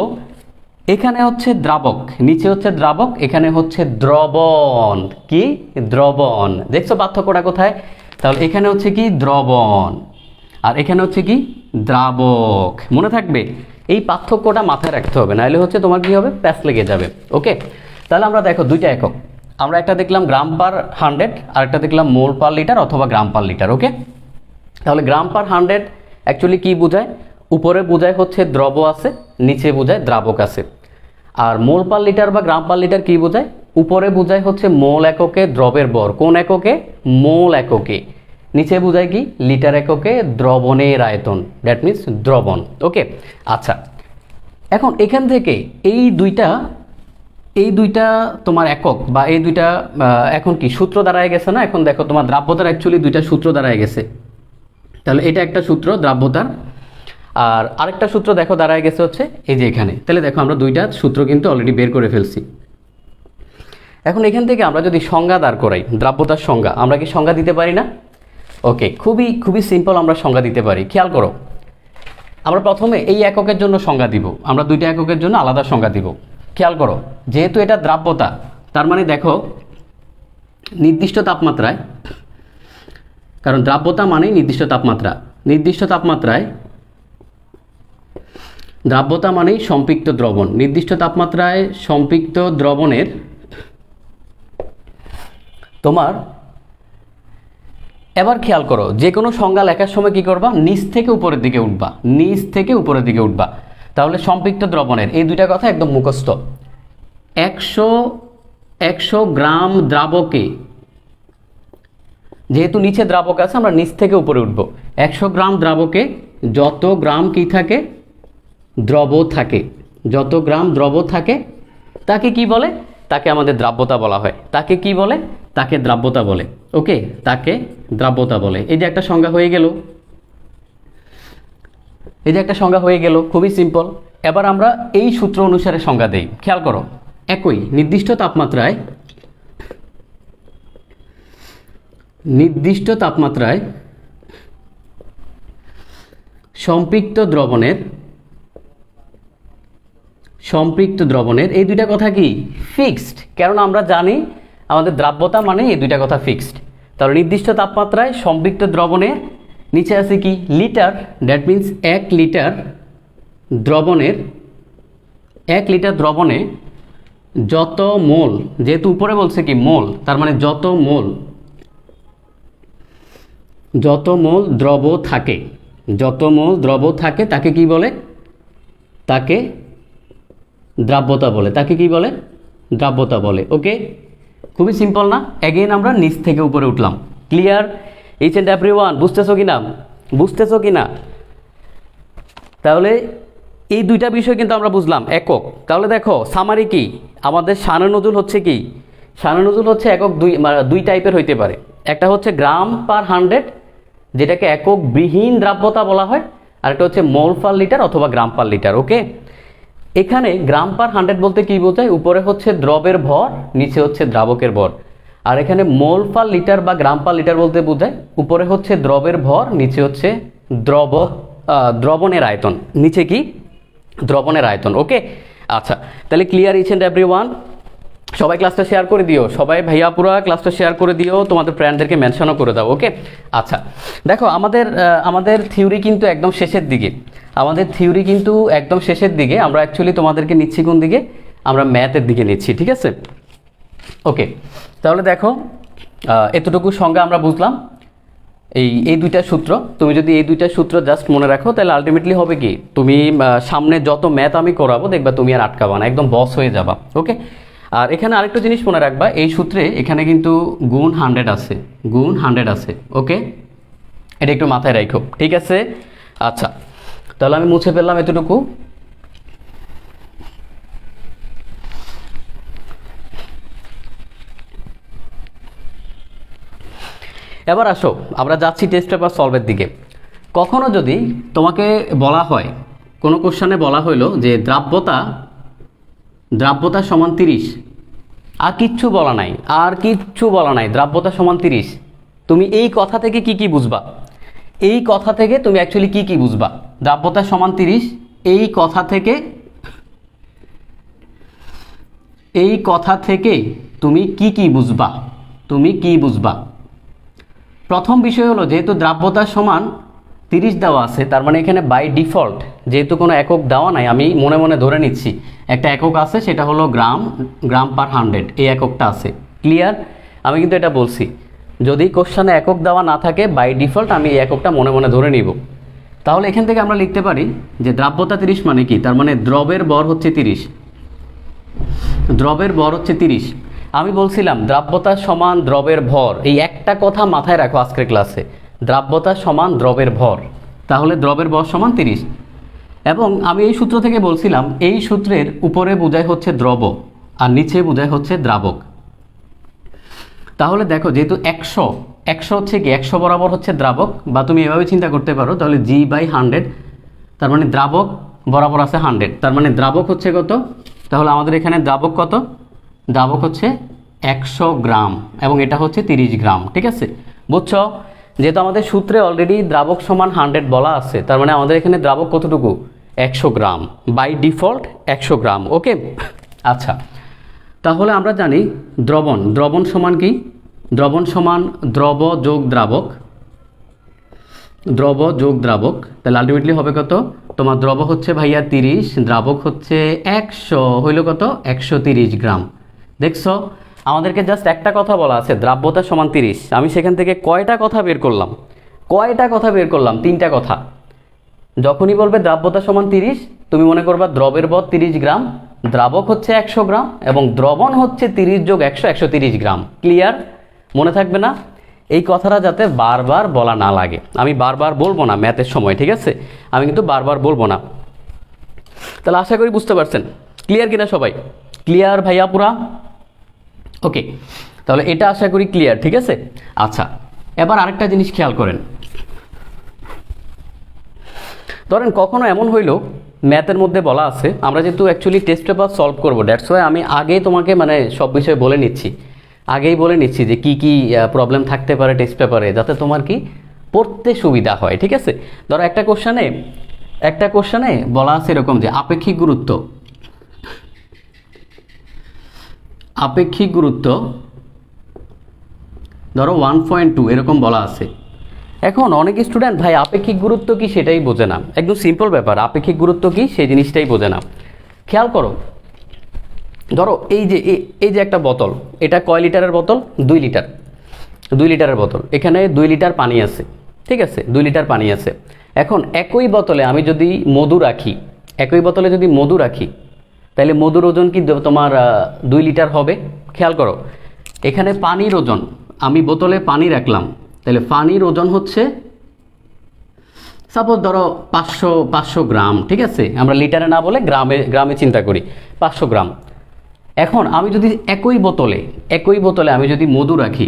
এখানে হচ্ছে দ্রাবক, নিচে হচ্ছে দ্রাবক, এখানে হচ্ছে দ্রবণ। কি? দ্রবণ। দেখছো পার্থক্যটা কোথায়? তাহলে এখানে হচ্ছে কি? দ্রবণ, আর এখানে হচ্ছে কি? দ্রাবক। মনে থাকবে, এই পার্থক্যটা মাথায় রাখতে হবে, নাহলে হচ্ছে তোমার কি হবে? প্যাচ লেগে যাবে। ওকে, তাহলে আমরা দেখো দুইটা একক, আমরা একটা দেখলাম গ্রাম পার 100 আর একটা দেখলাম মোল পার লিটার অথবা গ্রাম পার লিটার। ওকে, তাহলে গ্রাম পার 100 অ্যাকচুয়ালি কি বোঝায়? উপরে বোঝায় হচ্ছে দ্রব আছে, নিচে বোঝায় দ্রাবক আছে। আর মোল পার লিটার বা গ্রাম পার লিটার কি বোঝায়? উপরে বোঝায় হচ্ছে মোল এককে দ্রবের ভর। কোন এককে? মোল এককে। নিচে বোঝায় কি? লিটার এককে দ্রবণের আয়তন, দ্যাট মিনস দ্রবণ। ওকে, আচ্ছা। এখন এখান থেকে এই দুইটা তোমার একক বা এই দুইটা এখন কি সূত্র দাঁড়ায় গেছে না? এখন দেখো তোমার দ্রাব্যতার অ্যাকচুয়ালি দুইটা সূত্র দাঁড়ায় গেছে। তাহলে এটা একটা সূত্র দ্রাব্যতার, আর আরেকটা সূত্র দেখো দাঁড়ায় গেছে হচ্ছে এই যে এখানে। তাহলে দেখো আমরা দুইটা সূত্র কিন্তু অলরেডি বের করে ফেলছি। এখন এখান থেকে আমরা যদি সংজ্ঞা দাঁড় করাই, দ্রাব্যতার সংজ্ঞা, আমরা কি সংজ্ঞা দিতে পারি না? ওকে, খুবই সিম্পল, আমরা সংজ্ঞা দিতে পারি। খেয়াল করো, আমরা প্রথমে এই এককের জন্য সংজ্ঞা দিব, আমরা দুইটা এককের জন্য আলাদা সংজ্ঞা দিব। খেয়াল করো, যেহেতু এটা দ্রাব্যতা, তার মানে দেখো নির্দিষ্ট তাপমাত্রায়, কারণ দ্রাব্যতা মানেই নির্দিষ্ট তাপমাত্রা, দ্রাব্যতা মানেই সম্পৃক্ত দ্রবণ। নির্দিষ্ট তাপমাত্রায় সম্পৃক্ত দ্রবণের তোমার, এবার খেয়াল করো, যে কোনো সংজ্ঞা লেখার সময় কি করবা? নিচ থেকে উপরের দিকে উঠবা। তাহলে সম্পৃক্ত দ্রবণের এই দুইটা কথা একদম মুখস্থ। 100 গ্রাম দ্রাবকে, যেহেতু নিচে দ্রাবক আছে আমরা নিচ থেকে উপরে উঠবো। 100 গ্রাম দ্রাবকে যত গ্রাম কি থাকে? দ্রব থাকে। যত গ্রাম দ্রব থাকে তাকে কি বলে? তাকে আমাদের দ্রাব্যতা বলা হয়। তাকে কি বলে? তাকে দ্রাব্যতা বলে। ওকে, তাকে দ্রাব্যতা বলে। এই যে একটা সংজ্ঞা হয়ে গেল, খুবই সিম্পল। এবার আমরা এই সূত্র অনুসারে সংজ্ঞা দেই। খেয়াল করো, একই নির্দিষ্ট তাপমাত্রায় সম্পৃক্ত দ্রবণের এই দুইটা কথা কি? ফিক্সড। কারণ আমরা জানি আমাদের দ্রাব্যতা মানে এই দুইটা কথা ফিক্সড। তাহলে নির্দিষ্ট তাপমাত্রায় সম্পৃক্ত দ্রবণের নিচে আছে কি? লিটার, দ্যাট মিনস 1 লিটার দ্রবণে যত মোল, যেহেতু উপরে বলছে কি মোল, তার মানে যত মোল দ্রব থাকে তাকে কি বলে? তাকে দ্রাব্যতা বলে। তাকে কি বলে? দ্রাব্যতা বলে। ওকে, খুবই সিম্পল না? অ্যাগেইন আমরা নিচ থেকে উপরে উঠলাম। Clear? Each and every one বুঝতেছো কি না? বুঝতেছো কি না? তাহলে এই দুইটা বিষয় কিন্তু আমরা বুঝলাম একক। তাহলে দেখো সামারি কি, আমাদের শানে নজুল হচ্ছে কি, শানে নজুল হচ্ছে একক দুই টাইপের হইতে পারে। একটা হচ্ছে গ্রাম পার 100 যেটাকে একক বিহীন দ্রাব্যতা বলা হয়, আর একটা হচ্ছে মোল পার লিটার অথবা গ্রাম পার লিটার। ওকে, এখানে গ্রাম পার 100 বলতে কি বোঝায়? উপরে হচ্ছে দ্রবের ভর, নিচে হচ্ছে দ্রাবকের ভর। আর এখানে মোল পার লিটার বা গ্রাম পার লিটার বলতে বোঝায় উপরে হচ্ছে দ্রবের ভর, নিচে হচ্ছে দ্রবণের আয়তন, নিচে কি দ্রবণের আয়তন। ওকে, আচ্ছা তাহলে clear each and every one? সবাই ক্লাসটা শেয়ার করে দিও, সবাই ভাইয়া পুরা ক্লাসটা শেয়ার করে দিও, তোমাদের ফ্রেন্ডদেরকে মেনশনও করে দাও। ওকে, আচ্ছা দেখো আমাদের থিওরি কিন্তু একদম শেষের দিকে, আমাদের থিওরি কিন্তু একদম শেষের দিকে। আমরা অ্যাকচুয়ালি তোমাদেরকে নিচ্ছি কোন দিকে? আমরা ম্যাথের দিকে নিচ্ছি, ঠিক আছে? ওকে, তাহলে দেখো এতটুকু সংজ্ঞা আমরা বুঝলাম। এই দুইটা সূত্র, তুমি যদি এই দুইটা সূত্র জাস্ট মনে রাখো তাহলে আলটিমেটলি হবে কি, তুমি সামনে যত ম্যাথ আমি করাবো দেখবা তুমি আর আটকাবা না, একদম বস হয়ে যাবা। ওকে, আর এখানে আরেকটা জিনিস মনে রাখবা, এই সূত্রে এখানে কিন্তু গুণ 100 আছে, গুণ 100 আছে। ওকে, এটা একটু মাথায় রাখো, ঠিক আছে? আচ্ছা তাহলে আমি মুছে ফেললাম এতটুকু। এবার আসো আমরা যাচ্ছি টেস্ট পেপার সলভের দিকে। কখনো যদি তোমাকে বলা হয়, কোনো কোশ্চেনে বলা হইলো যে দ্রাব্যতা সমান 30, আর কিচ্ছু বলা নাই, আর কিচ্ছু বলা নাই, দ্রাব্যতা সমান 30, তুমি এই কথা থেকে কি কি বুঝবা? এই কথা থেকে তুমি অ্যাকচুয়ালি কি কি বুঝবা? দ্রাব্যতা সমান 30 এই কথা থেকে, এই কথা থেকে তুমি কি কি বুঝবা? তুমি কি বুঝবা? প্রথম বিষয় হলো যেহেতু দ্রাব্যতা সমান 30 দেওয়া আছে, তার মানে এখানে বাই ডিফল্ট যেহেতু কোনো একক দেওয়া নাই, আমি মনে মনে ধরে নিচ্ছি একটা একক আছে, সেটা হলো গ্রাম পার 100, এই এককটা আছে। ক্লিয়ার? আমি কিন্তু এটা বলছি যদি কোশ্চেনে একক দেওয়া না থাকে বাই ডিফল্ট আমি এই এককটা মনে মনে ধরে নিব। তাহলে এখান থেকে আমরা লিখতে পারি যে দ্রাব্যতা 30 মানে কি, তার মানে দ্রবের ভর হচ্ছে 30, দ্রবের ভর হচ্ছে 30। আমি বলছিলাম দ্রাব্যতা সমান দ্রবের ভর, এই একটা কথা মাথায় রাখো আজকের ক্লাসে, দ্রাব্যতা সমান দ্রবের ভর, তাহলে দ্রবের ভর সমান 30। এবং আমি এই সূত্র থেকে বলছিলাম এই সূত্রের উপরে বোঝায় হচ্ছে দ্রব আর নিচে বোঝায় হচ্ছে দ্রাবক। তাহলে দেখো যেহেতু 100 হচ্ছে কি 100 বরাবর হচ্ছে দ্রাবক, বা তুমি এভাবে চিন্তা করতে পারো তাহলে G/100, তার মানে দ্রাবক বরাবর আছে 100, তার মানে দ্রাবক হচ্ছে কত? তাহলে আমাদের এখানে দ্রাবক কত? দ্রাবক হচ্ছে 100 গ্রাম এবং এটা হচ্ছে 30 গ্রাম, ঠিক আছে? বুঝছো? যেহেতু আমাদের সূত্রে অলরেডি দ্রাবক সমান 100 বলা আছে, তার মানে আমাদের এখানে দ্রাবক কতটুকু? 100 গ্রাম, বাই ডিফল্ট 100 গ্রাম। ওকে, আচ্ছা তাহলে আমরা জানি দ্রবণ সমান কি? দ্রবণ সমান দ্রব যোগ দ্রাবক, দ্রব যোগ দ্রাবক, তাহলে আলটিমেটলি হবে কত? তোমার দ্রব হচ্ছে ভাইয়া 30, দ্রাবক হচ্ছে 100, হইল কত? 130 গ্রাম। দেখছো আমাদেরকে জাস্ট একটা কথা বলা আছে দ্রাব্যতা সমান 30, আমি সেখান থেকে কয়টা কথা বের করলাম? কয়টা কথা বের করলাম? 3টা কথা। যখনই বলবে দ্রাব্যতা সমান 30 তুমি মনে করবা দ্রবের ভর 30 গ্রাম, দ্রাবক হচ্ছে 100 গ্রাম এবং দ্রবণ হচ্ছে 30 যোগ 100, 130 গ্রাম। ক্লিয়ার? মনে থাকবে না? এই কথাটা যাতে বারবার বলা না লাগে, আমি বারবার বলবো না ম্যাথের সময়, ঠিক আছে? আমি কিন্তু বারবার বলবো না। তাহলে আশা করি বুঝতে পারছেন। ক্লিয়ার কিনা সবাই? ক্লিয়ার ভাইয়া পুরা? ওকে, তাহলে এটা আশা করি ক্লিয়ার, ঠিক আছে? আচ্ছা এবার আরেকটা জিনিস খেয়াল করেন, ধরেন কখনো এমন হইলো ম্যাথের মধ্যে বলা আছে, আমরা যেহেতু অ্যাকচুয়ালি টেস্ট পেপার সলভ করবো, দ্যাটস ওয়াই আমি আগেই তোমাকে মানে সব বিষয়ে বলে নিচ্ছি, আগেই বলে নিচ্ছি যে কি কি প্রবলেম থাকতে পারে টেস্ট পেপারে, যাতে তোমার কি পড়তে সুবিধা হয়, ঠিক আছে? ধরো একটা কোশ্চেনে বলা আছে এরকম যে আপেক্ষিক গুরুত্ব ধরো 1.2 এরকম বলা আছে। এখন অনেক স্টুডেন্ট ভাই আপেক্ষিক গুরুত্ব কি সেটাই বোঝে না, একদম সিম্পল ব্যাপার, আপেক্ষিক গুরুত্ব কি সেই জিনিসটাই বোঝে না। খেয়াল করো, ধরো এই যে একটা বোতল, এটা কয় লিটারের বোতল? 2 লিটারের বোতল, এখানে 2 লিটার পানি আছে, ঠিক আছে? 2 লিটার পানি আছে। এখন একই বোতলে আমি যদি মধু রাখি, তাহলে মধুর ওজন কি তোমার 2 লিটার হবে? খেয়াল করো, এখানে পানির ওজন, আমি বোতলে পানি রাখলাম, তাহলে পানির ওজন হচ্ছে সাপোজ ধরো 500 গ্রাম, ঠিক আছে, আমরা লিটারে না বলে গ্রামে গ্রামে চিন্তা করি, 500 গ্রাম। এখন আমি যদি একই বোতলে আমি যদি মধু রাখি,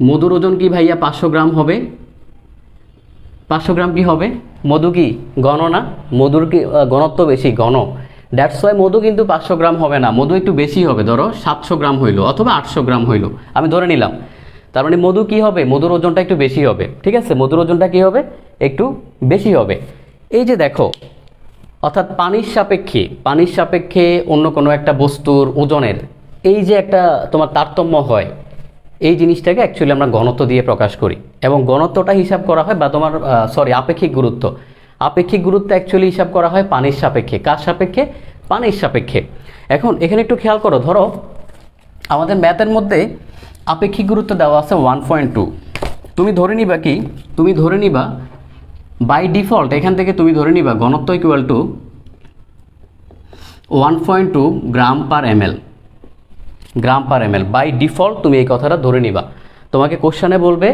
মধুর ওজন কি ভাইয়া 500 গ্রাম হবে? 500 গ্রাম কি হবে? মধু কি ঘন না? মধুর কি ঘনত্ব বেশি, ঘন। দ্যাটস ওয়াই মধু কিন্তু 500 গ্রাম হবে না, মধু একটু বেশি হবে, ধরো 700 গ্রাম হইলো অথবা 800 গ্রাম হইলো, আমি ধরে নিলাম। তার মানে মধু কি হবে? মধুর ওজনটা একটু বেশি হবে, ঠিক আছে, মধুর ওজনটা কি হবে? একটু বেশি হবে। এই যে দেখো, অর্থাৎ পানির সাপেক্ষে অন্য কোনো একটা বস্তুর ওজনের এই যে একটা তোমার তারতম্য হয়, এই জিনিসটাকে অ্যাকচুয়ালি আমরা ঘনত্ব দিয়ে প্রকাশ করি। এবং ঘনত্বটা হিসাব করা হয় বা তোমার আপেক্ষিক গুরুত্ব অ্যাকচুয়ালি হিসাব করা হয় পানির সাপেক্ষে। কার সাপেক্ষে? পানির সাপেক্ষে। এখন এখানে একটু খেয়াল করো, ধরো আমাদের ম্যাথের মধ্যে আপেক্ষিক গুরুত্ব দেওয়া আছে 1.2। তুমি ধরে নিবা বাই ডিফল্ট এখান থেকে তুমি ধরে নিবা ঘনত্ব equal to 1.2 gram per ML. By default তুমি এই কথাটা ধরে নিবা। তোমাকে কোশ্চেনে বলবে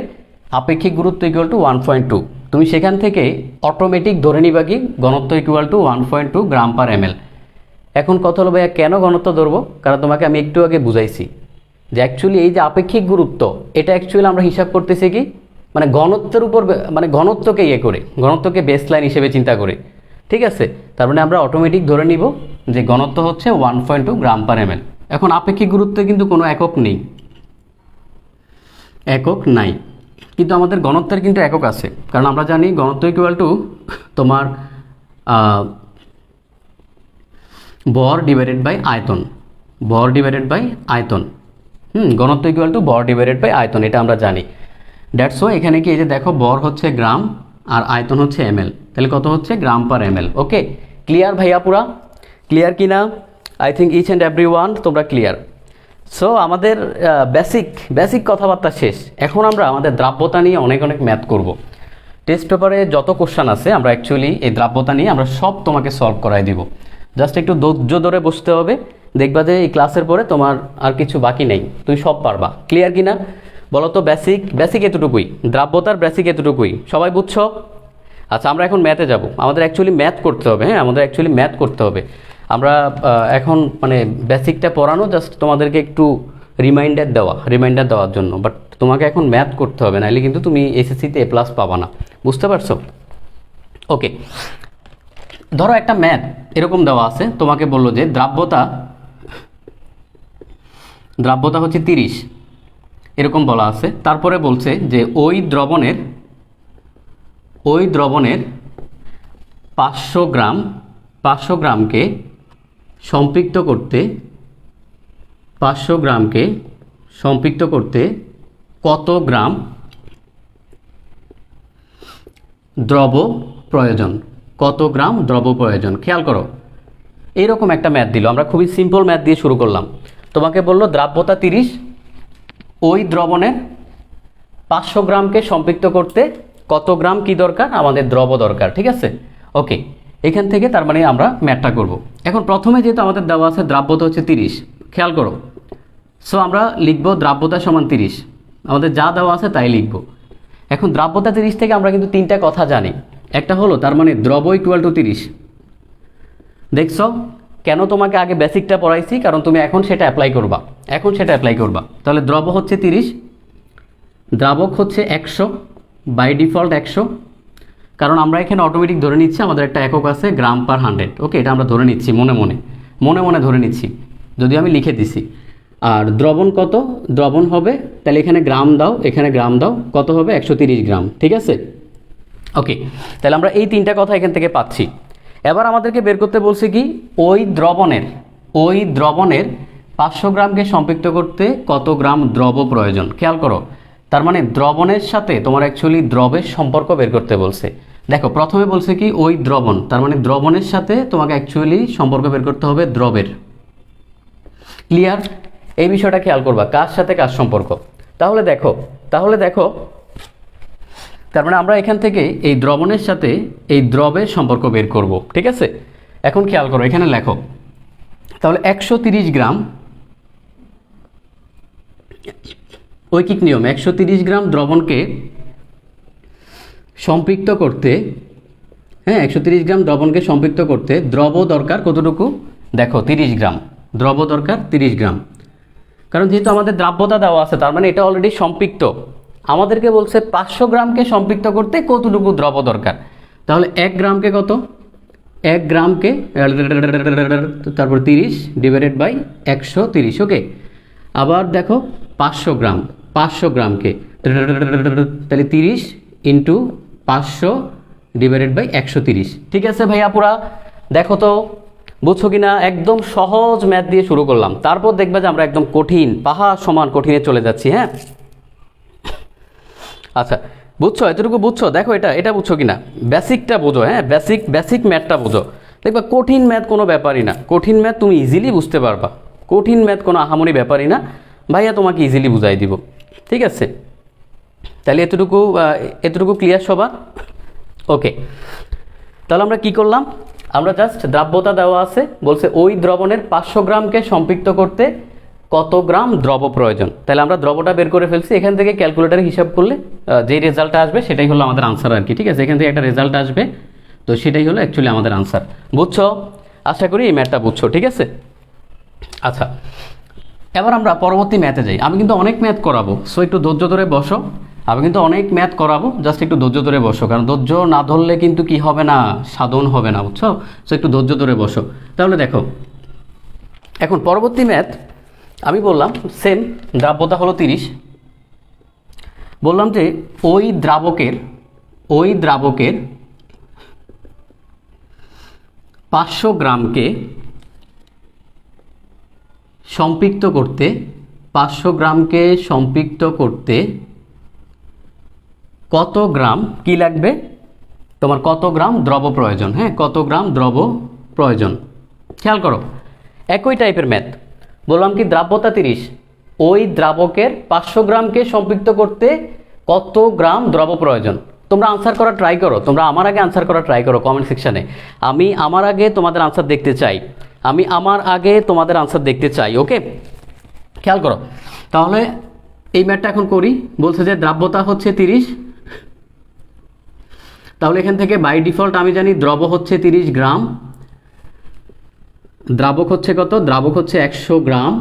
আপেক্ষিক গুরুত্ব ইকুয়াল টু 1.2, তুমি সেখান থেকে অটোমেটিক ধরে নিবা কি ঘনত্ব equal to 1.2 gram per ML. এখন কথা হলো ভাইয়া কেন ঘনত্ব ধরবো? কারণ তোমাকে আমি একটু আগে বুঝাইছি যে অ্যাকচুয়ালি এই যে আপেক্ষিক গুরুত্ব, এটা অ্যাকচুয়ালি আমরা হিসাব করতেছি কি মানে ঘনত্বের উপর, মানে ঘনত্বকে ঘনত্বকে বেসলাইন হিসেবে চিন্তা করে, ঠিক আছে। তার মানে আমরা অটোমেটিক ধরে নিব যে ঘনত্ব হচ্ছে 1.2 গ্রাম পার এমএল। এখন আপেক্ষিক গুরুত্বে কিন্তু কোনো একক নাই, কিন্তু আমাদের ঘনত্বের কিন্তু একক আছে। কারণ আমরা জানি ঘনত্ব ইকুয়াল টু তোমার ভর ডিভাইডেড বাই আয়তন। ঘনত্ব ইকুয়াল টু ভর ডিভাইডেড বাই আয়তন, এটা আমরা জানি। দ্যাটস ওয়াই এখানে কি এই যে দেখো ভর হচ্ছে গ্রাম আর আয়তন হচ্ছে এমএল, তাহলে কত হচ্ছে? গ্রাম পার এমএল। ওকে, ক্লিয়ার ভাইয়া? পুরা ক্লিয়ার কি না? I think each and every one তোমরা ক্লিয়ার। সো আমাদের বেসিক কথাবার্তা শেষ। এখন আমরা আমাদের দ্রাব্যতা নিয়ে অনেক ম্যাথ করব। টেস্ট পেপারে যত কোশ্চেন আছে আমরা অ্যাকচুয়ালি এই দ্রাব্যতা নিয়ে আমরা সব তোমাকে সলভ করাই দিব। জাস্ট একটু ধৈর্য ধরে বসতে হবে, দেখবা যে এই ক্লাসের পরে তোমার আর কিছু বাকি নেই, তুমি সব পারবা। ক্লিয়ার কি না বলো তো? বেসিক এতটুকুই, দ্রাব্যতার বেসিক এতটুকুই, সবাই বুঝছো? আচ্ছা, আমরা এখন ম্যাথে যাব। আমাদের অ্যাকচুয়ালি ম্যাথ করতে হবে, হ্যাঁ আমাদের অ্যাকচুয়ালি ম্যাথ করতে হবে। আমরা এখন মানে বেসিকটা পড়ানো, জাস্ট তোমাদেরকে একটু রিমাইন্ডার দেওয়ার জন্য, বাট তোমাকে এখন ম্যাথ করতে হবে, নাহলে কিন্তু তুমি এসএসসিতে এ প্লাস পাবা না, বুঝতে পারছো? ওকে, ধরো একটা ম্যাথ এরকম দেওয়া আছে, তোমাকে বললো যে দ্রাব্যতা হচ্ছে 30, এরকম বলা আছে। তারপরে বলছে যে ওই দ্রবণের 500 গ্রামকে সম্পৃক্ত করতে কত গ্রাম দ্রব প্রয়োজন? খেয়াল করো, এইরকম একটা ম্যাথ দিল, আমরা খুবই সিম্পল ম্যাথ দিয়ে শুরু করলাম। তোমাকে বললো দ্রাব্যতা 30, ওই দ্রবণের 500 গ্রামকে সম্পৃক্ত করতে কত গ্রাম কি দরকার? আমাদের দ্রব দরকার, ঠিক আছে। ওকে, এখান থেকে তার মানে আমরা ম্যাথটা করব। এখন প্রথমে যেহেতু আমাদের দেওয়া আছে দ্রাব্যতা হচ্ছে 30, খেয়াল করো। সো আমরা লিখব দ্রাব্যতা সমান 30, আমাদের যা দেওয়া আছে তাই লিখব। এখন দ্রাব্যতা 30 থেকে আমরা কিন্তু তিনটা কথা জানি। একটা হলো তার মানে দ্রব ইকুয়াল টু 30। দেখছো কেন তোমাকে আগে বেসিকটা পড়াইছি? কারণ তুমি এখন সেটা অ্যাপ্লাই করবা। তাহলে দ্রব হচ্ছে 30, দ্রাবক হচ্ছে 100, বাই ডিফল্ট 100, কারণ আমরা এখানে অটোমেটিক ধরে নিচ্ছি আমাদের একটা একক আছে গ্রাম পার 100। ওকে, এটা আমরা ধরে নিচ্ছি মনে মনে ধরে নিচ্ছি, যদি আমি লিখে দিছি। আর দ্রবণ কত? দ্রবণ হবে, তাহলে এখানে গ্রাম দাও, কত হবে? 130 গ্রাম, ঠিক আছে। ওকে, তাহলে আমরা এই তিনটা কথা এখান থেকে পাচ্ছি। এবার আমাদেরকে বের করতে বলছে কি ওই দ্রবণের 500 গ্রামকে সম্পৃক্ত করতে কত গ্রাম দ্রব প্রয়োজন। খেয়াল করো, তার মানে দ্রবণের সাথে তোমার অ্যাকচুয়ালি দ্রবের সম্পর্ক বের করতে বলছে। দেখো প্রথমে বলছে কি ওই দ্রবণ, তার মানে দ্রবণের সাথে তোমাকে অ্যাকচুয়ালি সম্পর্ক বের করতে হবে দ্রবের। ক্লিয়ার? এই বিষয়টা খেয়াল করবা, কার সাথে কার সম্পর্ক। তাহলে দেখো তার মানে আমরা এখান থেকে এই দ্রবণের সাথে এই দ্রবের সম্পর্ক বের করব, ঠিক আছে। এখন খেয়াল করো, এখানে লেখো তাহলে 130 গ্রাম, ঐকিক নিয়ম 130 গ্রাম দ্রবণকে সম্পৃক্ত করতে, হ্যাঁ 130 গ্রাম দ্রবণকে সম্পৃক্ত করতে দ্রব দরকার কতটুকু? দেখো 30 গ্রাম, দ্রব দরকার 30 গ্রাম। কারণ যেহেতু আমাদের দ্রাব্যতা দেওয়া আছে, তার মানে এটা অলরেডি সম্পৃক্ত। আমাদেরকে বলছে 500 গ্রামকে সম্পৃক্ত করতে কতটুকু দ্রব দরকার। তাহলে 1 গ্রামকে কত? 1 গ্রামকে তারপর 30 ডিভাইডেড বাই 130। ওকে, আবার দেখো 500 গ্রাম, 500 গ্রামকে তাহলে 30 ইন্টু 500 ডিভাইডেড বাই 130। ঠিক আছে ভাইয়া পুরা? দেখো তো বুঝছো কিনা? একদম সহজ ম্যাথ দিয়ে শুরু করলাম, তারপর দেখবে যে আমরা একদম কঠিন, পাহাড় সমান কঠিনে চলে যাচ্ছি। হ্যাঁ আচ্ছা, বুঝছো? এতটুকু বুঝছো? দেখো এটা বুঝছো কিনা, বেসিকটা বোঝো। হ্যাঁ বেসিক ম্যাথটা বোঝো, দেখবা কঠিন ম্যাথ কোনো ব্যাপারই না। কঠিন ম্যাথ তুমি ইজিলি বুঝতে পারবা, কঠিন ম্যাথ কোনো আহামরি ব্যাপারই না, ভাইয়া তোমাকে ইজিলি বুঝাই দিব। ঠিক আছে, তাহলে এতটুকু ক্লিয়ার সবার? ওকে, তাহলে আমরা কি করলাম? আমরা জাস্ট দ্রাব্যতা দেওয়া আছে, বলছে ওই দ্রবণের 500 গ্রামকে সম্পৃক্ত করতে কত গ্রাম দ্রব প্রয়োজন। তাহলে আমরা দ্রবটা বের করে ফেলছি। এখান থেকে ক্যালকুলেটারে হিসাব করলে যে রেজাল্টটা আসবে সেটাই হলো আমাদের আনসার আর কি। ঠিক আছে, এখান থেকে একটা রেজাল্ট আসবে, তো সেটাই হলো অ্যাকচুয়ালি আমাদের আনসার। বুঝছো? আশা করি এই ম্যাথটা বুঝছো। ঠিক আছে, আচ্ছা এবার আমরা পরবর্তী ম্যাথে যাই। আমি কিন্তু অনেক ম্যাথ করাবো, সো একটু ধৈর্য ধরে বসো। আমি কিন্তু অনেক ম্যাথ করাবো, জাস্ট একটু ধৈর্য ধরে বসো, কারণ ধৈর্য না ধরলে কিন্তু কি হবে না, সাধন হবে না। বুঝছো? সো একটু ধৈর্য ধরে বসো। তাহলে দেখো, এখন পরবর্তী ম্যাথ আমি বললাম সেম, দ্রাব্যতা হলো 30। বললাম যে ওই দ্রাবকের 500 গ্রামকে সম্পৃক্ত করতে 500 গ্রামকে সম্পৃক্ত করতে কত গ্রাম কি লাগবে? তোমার কত গ্রাম দ্রব প্রয়োজন। হ্যাঁ, কত গ্রাম দ্রব প্রয়োজন। খেয়াল করো, একই টাইপের ম্যাথ। বললাম কি দ্রাব্যতা 30, ওই দ্রাবকের 500 গ্রামকে সম্পৃক্ত করতে কত গ্রাম দ্রব প্রয়োজন। তোমরা আনসার করা ট্রাই করো, তোমরা আমার আগে আনসার করা ট্রাই করো কমেন্ট সেকশানে। আমি আমার আগে তোমাদের আনসার দেখতে চাই। ওকে, খেয়াল করো। তাহলে এই ম্যাথটা এখন করি। বলছে যে দ্রাব্যতা হচ্ছে 30, তাহলে এখান থেকে বাই ডিফল্ট আমি জানি দ্রব হচ্ছে 30 গ্রাম, দ্রাবক হচ্ছে কত? দ্রাবক হচ্ছে 100 গ্রাম,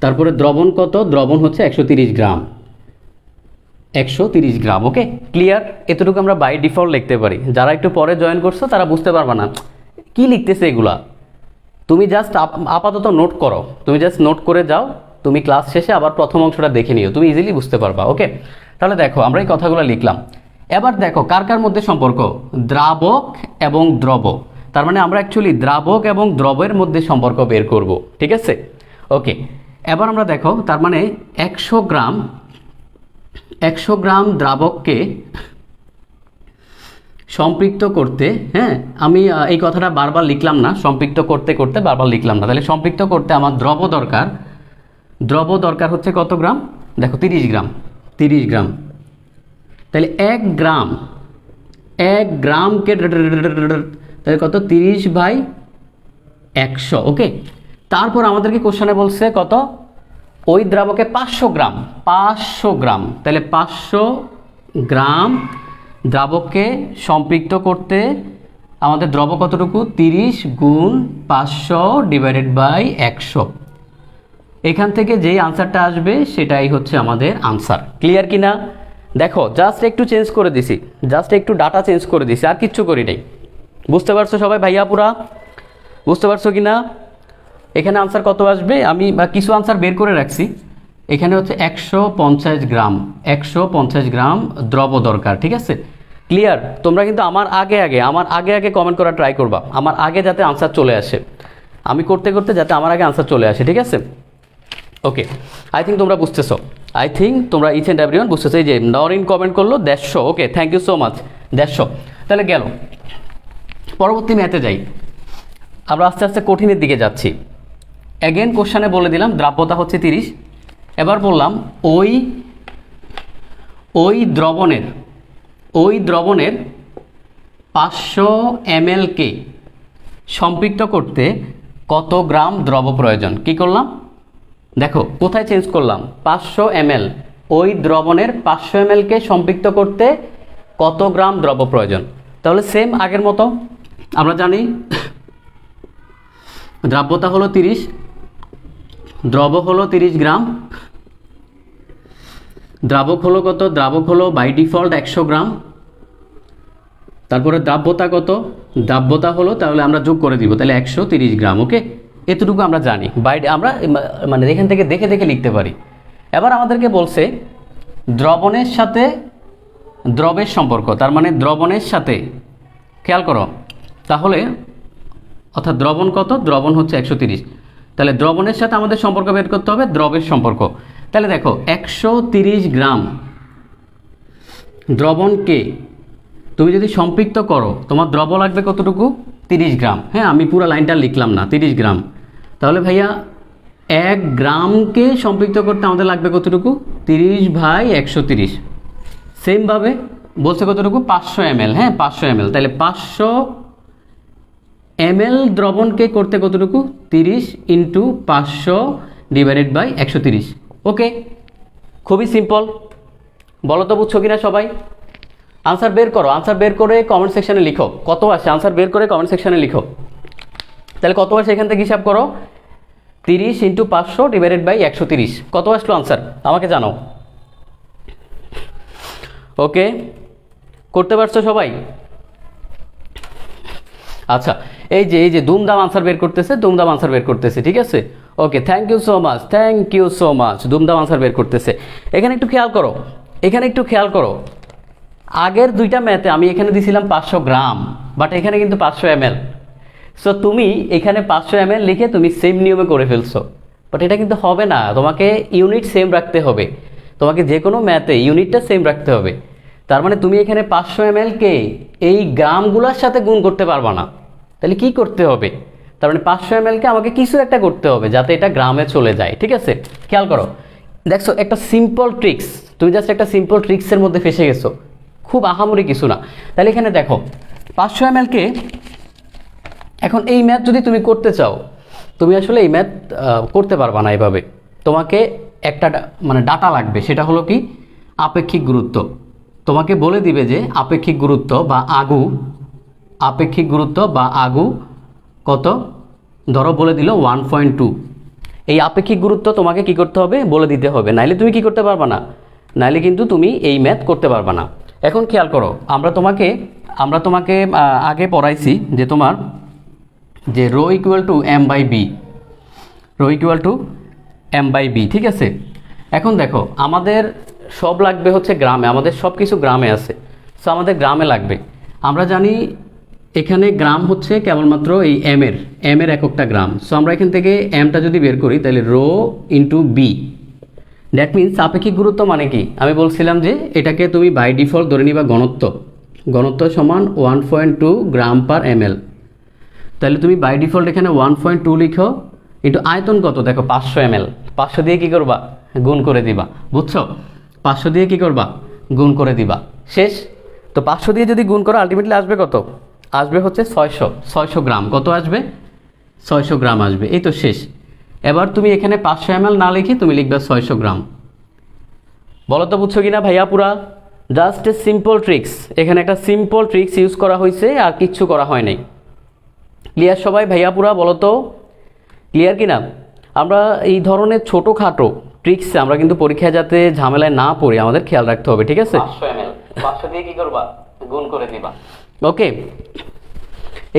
তারপরে দ্রবণ কত? দ্রবণ হচ্ছে 130 গ্রাম, 130 গ্রাম। ওকে, ক্লিয়ার? এতটুকু আমরা বাই ডিফল্ট লিখতে পারি। যারা একটু পরে জয়েন করছো তারা বুঝতে পারবে না কি লিখতেছে এগুলা। তুমি জাস্ট আপাতত নোট করো, তুমি জাস্ট নোট করে যাও, তুমি ক্লাস শেষে আবার প্রথম অংশটা দেখে নিও, তুমি ইজিলি বুঝতে পারবা। ওকে, তাহলে দেখো আমরা এই কথাগুলো লিখলাম। এবার দেখো কার কার মধ্যে সম্পর্ক? দ্রাবক এবং দ্রব। তার মানে আমরা অ্যাকচুয়ালি দ্রাবক এবং দ্রবের মধ্যে সম্পর্ক বের করব। ঠিক আছে, ওকে। এবার আমরা দেখো, তার মানে 100 গ্রাম দ্রাবককে সম্পৃক্ত করতে, হ্যাঁ আমি এই কথাটা বারবার লিখলাম না, সম্পৃক্ত করতে করতে বারবার লিখলাম না। তাহলে সম্পৃক্ত করতে আমার দ্রব দরকার হচ্ছে কত গ্রাম? দেখো 30 গ্রাম। তাহলে 1 গ্রামকে তাহলে কত? 30/100। ওকে, তারপর আমাদেরকে কোশ্চেনে বলছে কত? ওই দ্রাবকে 500 গ্রাম। তাহলে 500 গ্রাম দ্রাবককে সম্পৃক্ত করতে আমাদের দ্রব কতটুকু? 30 গুণ 500 ডিভাইডেড বাই 100। এখান থেকে যেই আনসারটা আসবে সেটাই হচ্ছে আমাদের আনসার। ক্লিয়ার কিনা? দেখো জাস্ট একটু চেঞ্জ করে দিছি, জাস্ট একটু ডাটা চেঞ্জ করে দিছি, আর কিচ্ছু করি নাই। বুঝতে পারছো সবাই? ভাইয়া পুরা বুঝতে পারছো কিনা? এখানে আনসার কত আসবে? আমি কিছু আনসার বের করে রাখছি। এখানে হচ্ছে 150 গ্রাম দ্রব দরকার। ঠিক আছে, ক্লিয়ার? তোমরা কিন্তু আমার আগে কমেন্ট করা ট্রাই করবা, আমার আগে যাতে আনসার চলে আসে, আমি করতে করতে যাতে আমার আগে আনসার চলে আসে। ঠিক আছে, ওকে। আই থিঙ্ক তোমরা বুঝতেছো, তোমরা ইচ অ্যান্ড এভরিওয়ান বুঝতেছো। এই যে নরিন কমেন্ট করলো 150। ওকে, থ্যাংক ইউ সো মাচ, 150। তাহলে গেল, পরবর্তী ম্যাথে যাই। আমরা আস্তে আস্তে কঠিনের দিকে যাচ্ছি। অ্যাগেন কোশ্চেনে বলে দিলাম দ্রাব্যতা হচ্ছে 30। এবার বললাম ওই দ্রবণের 500 ml কে সম্পৃক্ত করতে কত গ্রাম দ্রব প্রয়োজন। কি করলাম? দেখো কোথায় চেঞ্জ করলাম? 500 ml, ওই দ্রবণের 500 ml কে সম্পৃক্ত করতে কত গ্রাম দ্রব্য প্রয়োজন। তাহলে সেম আগের মতো আমরা জানি দ্রাব্যতা হলো 30, দ্রব্য হলো 30 গ্রাম, দ্রাবক হলো কত, দ্রাবক হলো বাই ডিফল্ট 100 গ্রাম, তারপরে দ্রাব্যতা কত, দ্রাব্যতা হলো তাহলে আমরা যোগ করে দিব, তাহলে 130 গ্রাম। ওকে, এতটুকু আমরা জানি, আমরা মানে এখান থেকে দেখে দেখে লিখতে পারি। এবার আমাদেরকে বলছে দ্রবণের সাথে দ্রবের সম্পর্ক, তার মানে দ্রবণের সাথে, খেয়াল করো তাহলে, অর্থাৎ দ্রবণ কত, দ্রবণ হচ্ছে 130, তাহলে দ্রবণের সাথে আমাদের সম্পর্ক বের করতে হবে দ্রবের সম্পর্ক। তাহলে দেখো 130 গ্রাম দ্রবণকে তুমি যদি সম্পৃক্ত করো, তোমার দ্রব্য লাগবে কতটুকু, 30 গ্রাম। হ্যাঁ, আমি পুরো লাইনটা লিখলাম না, 30 গ্রাম। তাহলে ভাইয়া 1 গ্রামকে সম্পৃক্ত করতে আমাদের লাগবে কতটুকু, 30/130। সেমভাবে বলছে কতটুকু, 500 ml। হ্যাঁ, 500 ml। তাহলে 500 ml দ্রবণকে করতে কতটুকু, 30 × 500 / 130। ওকে, খুবই সিম্পল। বলো তো বুঝছো কিনা সবাই? আনসার বের করো, আনসার বের করে কমেন্ট সেকশানে লিখো কত আসে, আনসার বের করে কমেন্ট সেকশানে লিখো। তাহলে কত আসে এখান থেকে হিসাব করো, 30 × 500 / 130। কত আসলো আনসার আমাকে জানাও। ওকে, করতে পারছো সবাই? আচ্ছা, এই যে দুমদাম আনসার বের করতেছে, দুমদাম আনসার বের করতেছে, ঠিক আছে। Okay, thank you so much, thank you so much. দুমদাম আনসার বের করতেছে। এখানে একটু খেয়াল করো, এখানে একটু খেয়াল করো, আগের দুইটা ম্যাথে আমি এখানে দিয়েছিলাম 500 গ্রাম, বাট এখানে কিন্তু 500 ml। সো তুমি এখানে 500 ml লিখে তুমি সেম নিয়মে করে ফেলছো, বাট এটা কিন্তু হবে না। তোমাকে ইউনিট সেম রাখতে হবে, তোমাকে যে কোনো ম্যাথে ইউনিটটা সেম রাখতে হবে। তার মানে তুমি এখানে 500 ml-কে এই গ্রামগুলোর সাথে গুণ করতে পারবা না। তাহলে কি করতে হবে, তার মানে 500 ml-কে আমাকে কিছু একটা করতে হবে যাতে এটা গ্রামে চলে যায়, ঠিক আছে। খেয়াল করো, দেখছো একটা সিম্পল ট্রিক্স, তুমি জাস্ট একটা সিম্পল ট্রিক্সের মধ্যে ফেসে গেছো, খুব আহামরি কিছু না। তাহলে এখানে দেখো 500 ml-কে এখন এই ম্যাথ যদি তুমি করতে চাও, তুমি আসলে এই ম্যাথ করতে পারবা না এভাবে। তোমাকে একটা মানে ডাটা লাগবে, সেটা হলো কি, আপেক্ষিক গুরুত্ব। তোমাকে বলে দিবে যে আপেক্ষিক গুরুত্ব বা আগু, আপেক্ষিক গুরুত্ব বা আগু কত, ধরো বলে দিল 1.2। এই আপেক্ষিক গুরুত্ব তোমাকে কি করতে হবে, বলে দিতে হবে, নাইলে তুমি কি করতে পারবা না, নাইলে কিন্তু তুমি এই ম্যাথ করতে পারবা না। এখন খেয়াল করো, আমরা তোমাকে আগে পড়াইছি যে তোমার যে ρ = m/b, ρ = m/b, ঠিক আছে। এখন দেখো আমাদের সব লাগবে হচ্ছে গ্রামে, আমাদের সব কিছু গ্রামে আছে, সো আমাদের গ্রামে লাগবে। আমরা জানি এখানে গ্রাম হচ্ছে কেবলমাত্র এই এম-এর এককটা গ্রাম। সো আমরা এখান থেকে এমটা যদি বের করি তাহলে ρ × b, দ্যাট মিনস আপেক্ষিক গুরুত্ব মানে কি, আমি বলছিলাম যে এটাকে তুমি বাই ডিফল্ট ধরে নিবা ঘনত্ব সমান 1.2 g/ml। তাহলে তুমি বাই ডিফল্ট এখানে 1.2 লিখো, কিন্তু আয়তন কত, দেখো 500 ml, 500 দিয়ে কি করবা, গুণ করে দিবা, বুঝছো, 500 দিয়ে কি করবা, গুণ করে দিবা, শেষ। তো 500 দিয়ে যদি গুণ করো আলটিমেটলি আসবে কত, আসবে হচ্ছে 600 গ্রাম। কত আসবে, 600 গ্রাম আসবে, এই তো শেষ। এবার তুমি এখানে 500 ml না লিখে তুমি লিখবে 600 গ্রাম। বলো তো বুঝছো কিনা ভাইয়া পুরা? জাস্ট এ সিম্পল ট্রিক্স, এখানে একটা সিম্পল ট্রিক্স ইউজ করা হয়েছে, আর কিচ্ছু করা হয় নাই। ক্লিয়ার সবাই ভাইয়া পুরা? বলো তো ক্লিয়ার কিনা? আমরা এই ধরনের ছোটোখাটো ট্রিক্স আমরা কিন্তু পরীক্ষায় যাতে ঝামেলায় না পড়ি আমাদের খেয়াল রাখতে হবে, ঠিক আছে। 500 ml 500 দিয়ে কি করবা, গুণ করে দিবা। ওকে,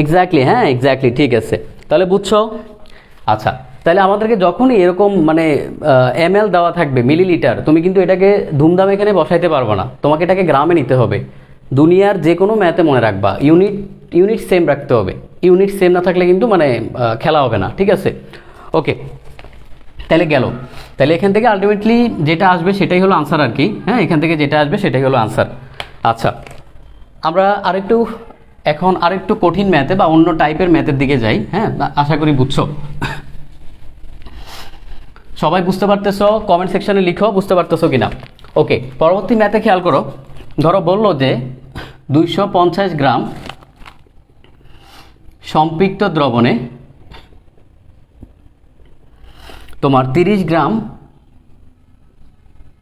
এক্স্যাক্টলি, হ্যাঁ এক্স্যাক্টলি, ঠিক আছে। তাহলে বুঝছো? আচ্ছা, তাহলে আমাদেরকে যখনই এরকম মানে ml দেওয়া থাকবে, মিলিলিটার, তুমি কিন্তু এটাকে ধুমধাম এখানে বসাইতে পারবে না, তোমাকে এটাকে গ্রামে নিতে হবে। দুনিয়ার যে কোনো ম্যাথে মনে রাখবা ইউনিট সেম রাখতে হবে, ইউনিট সেম না থাকলে কিন্তু মানে খেলা হবে না, ঠিক আছে। ওকে, তাহলে গেল, তাহলে এখান থেকে আলটিমেটলি যেটা আসবে সেটাই হলো আনসার আর কি। হ্যাঁ, এখান থেকে যেটা আসবে সেটাই হলো আনসার। আচ্ছা, আমরা এখন আরেকটু কঠিন ম্যাথে বা অন্য টাইপের ম্যাথের দিকে যাই। হ্যাঁ, আশা করি বুঝছো সবাই, বুঝতে পারতেছো? কমেন্ট সেকশনে লিখো বুঝতে পারতেছো কিনা। ওকে, পরবর্তী ম্যাথে খেয়াল করো, ধরো বললো যে 250 গ্রাম সম্পৃক্ত দ্রবণে তোমার 30 গ্রাম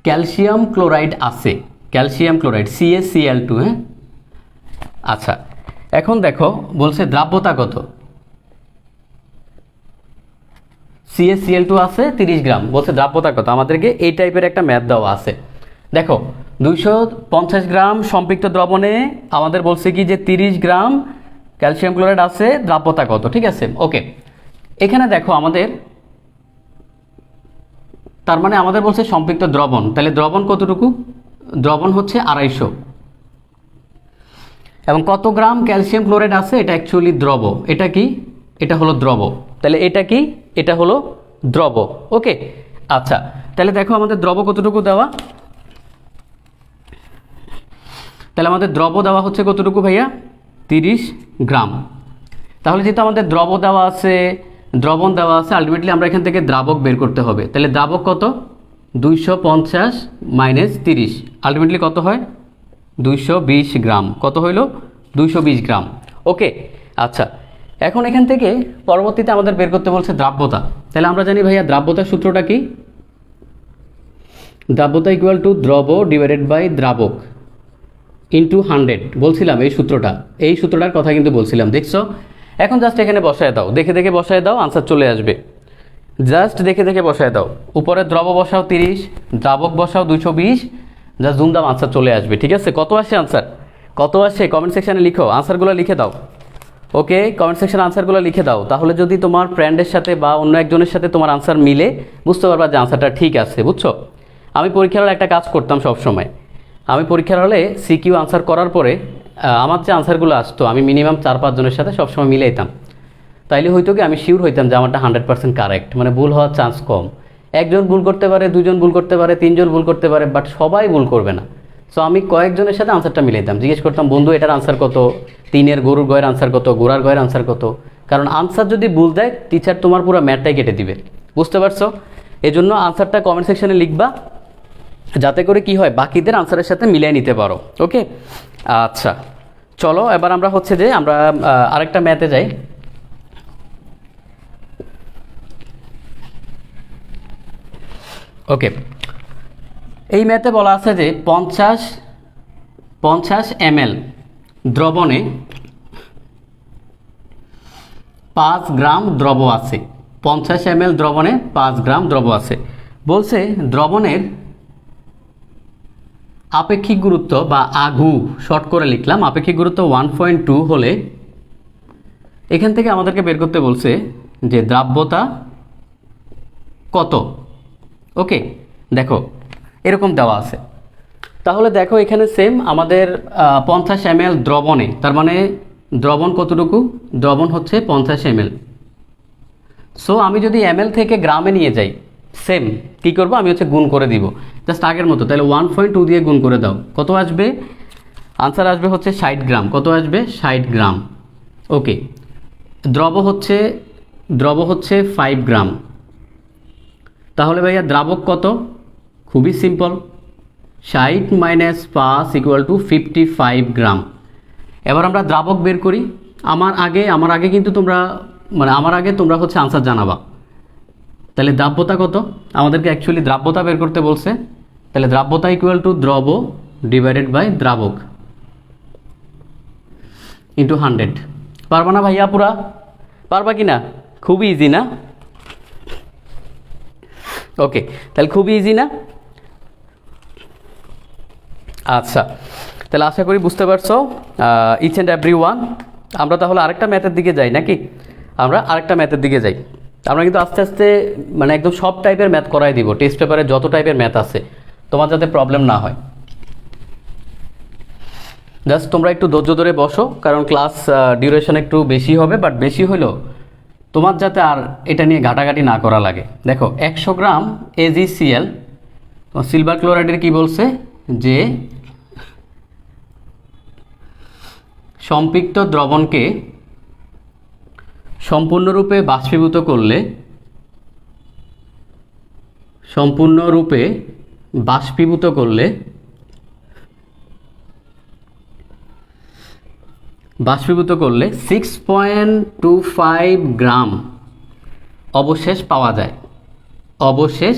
ক্যালসিয়াম ক্লোরাইড আছে। ক্যালসিয়াম ক্লোরাইড CaCl2, হ্যাঁ। আচ্ছা, এখন দেখো বলছে দ্রাব্যতা কত। CaCl2 আছে 30 গ্রাম, বলছে দ্রাব্যতা কত। আমাদেরকে এই টাইপের একটা ম্যাথ দেওয়া আছে। দেখো 250 গ্রাম সম্পৃক্ত দ্রবণে আমাদের বলছে কি যে 30 গ্রাম ক্যালসিয়াম ক্লোরাইড আছে, দ্রাব্যতা কত, ঠিক আছে। ওকে, এখানে দেখো আমাদের, তার মানে আমাদের বলছে সম্পৃক্ত দ্রবণ, তাহলে দ্রবণ কতটুকু, দ্রবণ হচ্ছে 250, এবং কত গ্রাম ক্যালসিয়াম ক্লোরাইড আছে, এটা অ্যাকচুয়ালি দ্রব। এটা কি, এটা হলো দ্রব, তাহলে এটা কি, এটা হলো দ্রব। ওকে, আচ্ছা, তাহলে দেখো আমাদের দ্রব কতটুকু দেওয়া, তাহলে আমাদের দ্রব দেওয়া হচ্ছে কতটুকু ভাইয়া, 30 গ্রাম। তাহলে যেহেতু আমাদের দ্রব দেওয়া আছে, দ্রবণ দেওয়া আছে, আলটিমেটলি আমরা এখান থেকে দ্রাবক বের করতে হবে। তাহলে দ্রাবক কত, 250 মাইনাস 30, আলটিমেটলি কত হয়, 220 গ্রাম। কত হইল, 220 গ্রাম। ওকে, আচ্ছা, এখন এখান থেকে পরবর্তীতে আমাদের বের করতে বলছে দ্রাব্যতা। তাহলে আমরা জানি ভাইয়া দ্রাব্যতার সূত্রটা কি, দ্রাব্যতা ইকুয়াল টু দ্রব ডিভাইডেড বাই দ্রাবক ইন্টু 100, বলছিলাম এই সূত্রটার কথা কিন্তু বলছিলাম, দেখছো। এখন জাস্ট এখানে বসায় দাও, দেখে দেখে বসায় দাও, আনসার চলে আসবে। জাস্ট দেখে দেখে বসায় দাও, উপরে দ্রব বসাও 30, দ্রাবক বসাও 220, জাস্ট ধুমধাম আনসার চলে আসবে, ঠিক আছে। কত আসে আনসার, কত আসে কমেন্ট সেকশানে লিখো, আনসারগুলো লিখে দাও। ওকে, কমেন্ট সেকশানে আনসারগুলো লিখে দাও, তাহলে যদি তোমার ফ্রেন্ডের সাথে বা অন্য একজনের সাথে তোমার আনসার মিলে, বুঝতে পারবা যে আনসারটা ঠিক আছে, বুঝছো। আমি পরীক্ষার হলে একটা কাজ করতাম সব সময়, আমি পরীক্ষার হলে সিকিউ আনসার করার পরে আমার যে আনসারগুলো আসতো আমি মিনিমাম 4-5 জনের সাথে সবসময় মিলাইতাম, তাইলে হয়তো কি আমি শিওর হইতাম যে আমারটা 100% কারেক্ট, মানে ভুল হওয়ার চান্স কম। একজন ভুল করতে পারে, দুজন ভুল করতে পারে, 3 জন ভুল করতে পারে, বাট সবাই ভুল করবে না। সো আমি কয়েকজনের সাথে আনসারটা মিলাইতাম, জিজ্ঞেস করতাম, বন্ধু এটার আনসার কত, 3-এর গরুর গয়ের আনসার কত, ঘোড়ার গয়ের আনসার কত। কারণ আনসার যদি ভুল দেয় টিচার তোমার পুরো ম্যাথটাই কেটে দিবে, বুঝতে পারছো। এই জন্য আনসারটা কমেন্ট সেকশনে লিখবা, যাতে করে কি হয় বাকিদের আনসারের সাথে মিলিয়ে নিতে পারো। ওকে, আচ্ছা, চলো এবার আমরা হচ্ছে যে আমরা আরেকটা ম্যাথে যাই। ওকে, এই ম্যাথে বলা আছে যে 50 ml দ্রবণে 5 গ্রাম দ্রব আছে, 50 ml দ্রবণে 5 গ্রাম দ্রব আছে। বলছে দ্রবণের আপেক্ষিক গুরুত্ব বা আঘু, শর্ট করে লিখলাম, আপেক্ষিক গুরুত্ব 1.2 হলে এখান থেকে আমাদেরকে বের করতে বলছে যে দ্রাব্যতা কত। ওকে, দেখো এরকম দেওয়া আছে, তাহলে দেখো এখানে সেম আমাদের 50 ml দ্রবণে, তার মানে দ্রবণ কতটুকু, দ্রবণ হচ্ছে 50 ml। সো আমি যদি ml থেকে গ্রামে নিয়ে যাই, সেম কি করব, আমি হচ্ছে গুণ করে দিব জাস্ট আগের মতো। তাহলে 1.2 দিয়ে গুণ করে দাও, কত আসবে, আনসার আসবে হচ্ছে 60 গ্রাম। কত আসবে, 60 গ্রাম। ওকে, দ্রব হচ্ছে 5 গ্রাম। তাহলে ভাইয়া দ্রাবক কত, খুবই সিম্পল, 60 মাইনাস 5 ইকুয়াল টু 55 গ্রাম। এবার আমরা দ্রাবক বের করি। আমার আগে কিন্তু তোমরা, মানে আমার আগে তোমরা হচ্ছে আনসার জানাবা। তাহলে দ্রাব্যতা কত, আমাদেরকে অ্যাকচুয়ালি দ্রাব্যতা বের করতে বলছে। তাহলে দ্রাব্যতা ইকুয়াল টু দ্রব ডিভাইডেড বাই দ্রাবক ইন্টু 100। পারবা না ভাইয়া, পুরা পারবা কি না, খুবই ইজি না। ওকে, তাহলে খুবই ইজি না। আচ্ছা, তাহলে আশা করি বুঝতে পারছো ইচ অ্যান্ড এভরি ওয়ান। আমরা তাহলে আরেকটা ম্যাথের দিকে যাই নাকি, আমরা আরেকটা ম্যাথের দিকে যাই। আমরা কিন্তু আস্তে আস্তে মানে একদম সব টাইপের ম্যাথ করাই দিব, টেস্ট পেপারে যত টাইপের ম্যাথ আছে, তোমার যাতে প্রবলেম না হয়। জাস্ট তোমরা একটু ধৈর্য ধরে বসো, কারণ ক্লাস ডিউরেশন একটু বেশি হবে, বাট বেশি হলেও তোমার যাতে আর এটা নিয়ে ঘাটাঘাটি না করা লাগে। দেখো 100 গ্রাম AgCl, সিলভার ক্লোরাইডের কি বলছে যে সম্পৃক্ত দ্রবণকে সম্পূর্ণরূপে বাষ্পীভূত করলে, সম্পূর্ণরূপে বাষ্পীভূত করলে 6.25 গ্রাম অবশেষ পাওয়া যায়, অবশেষ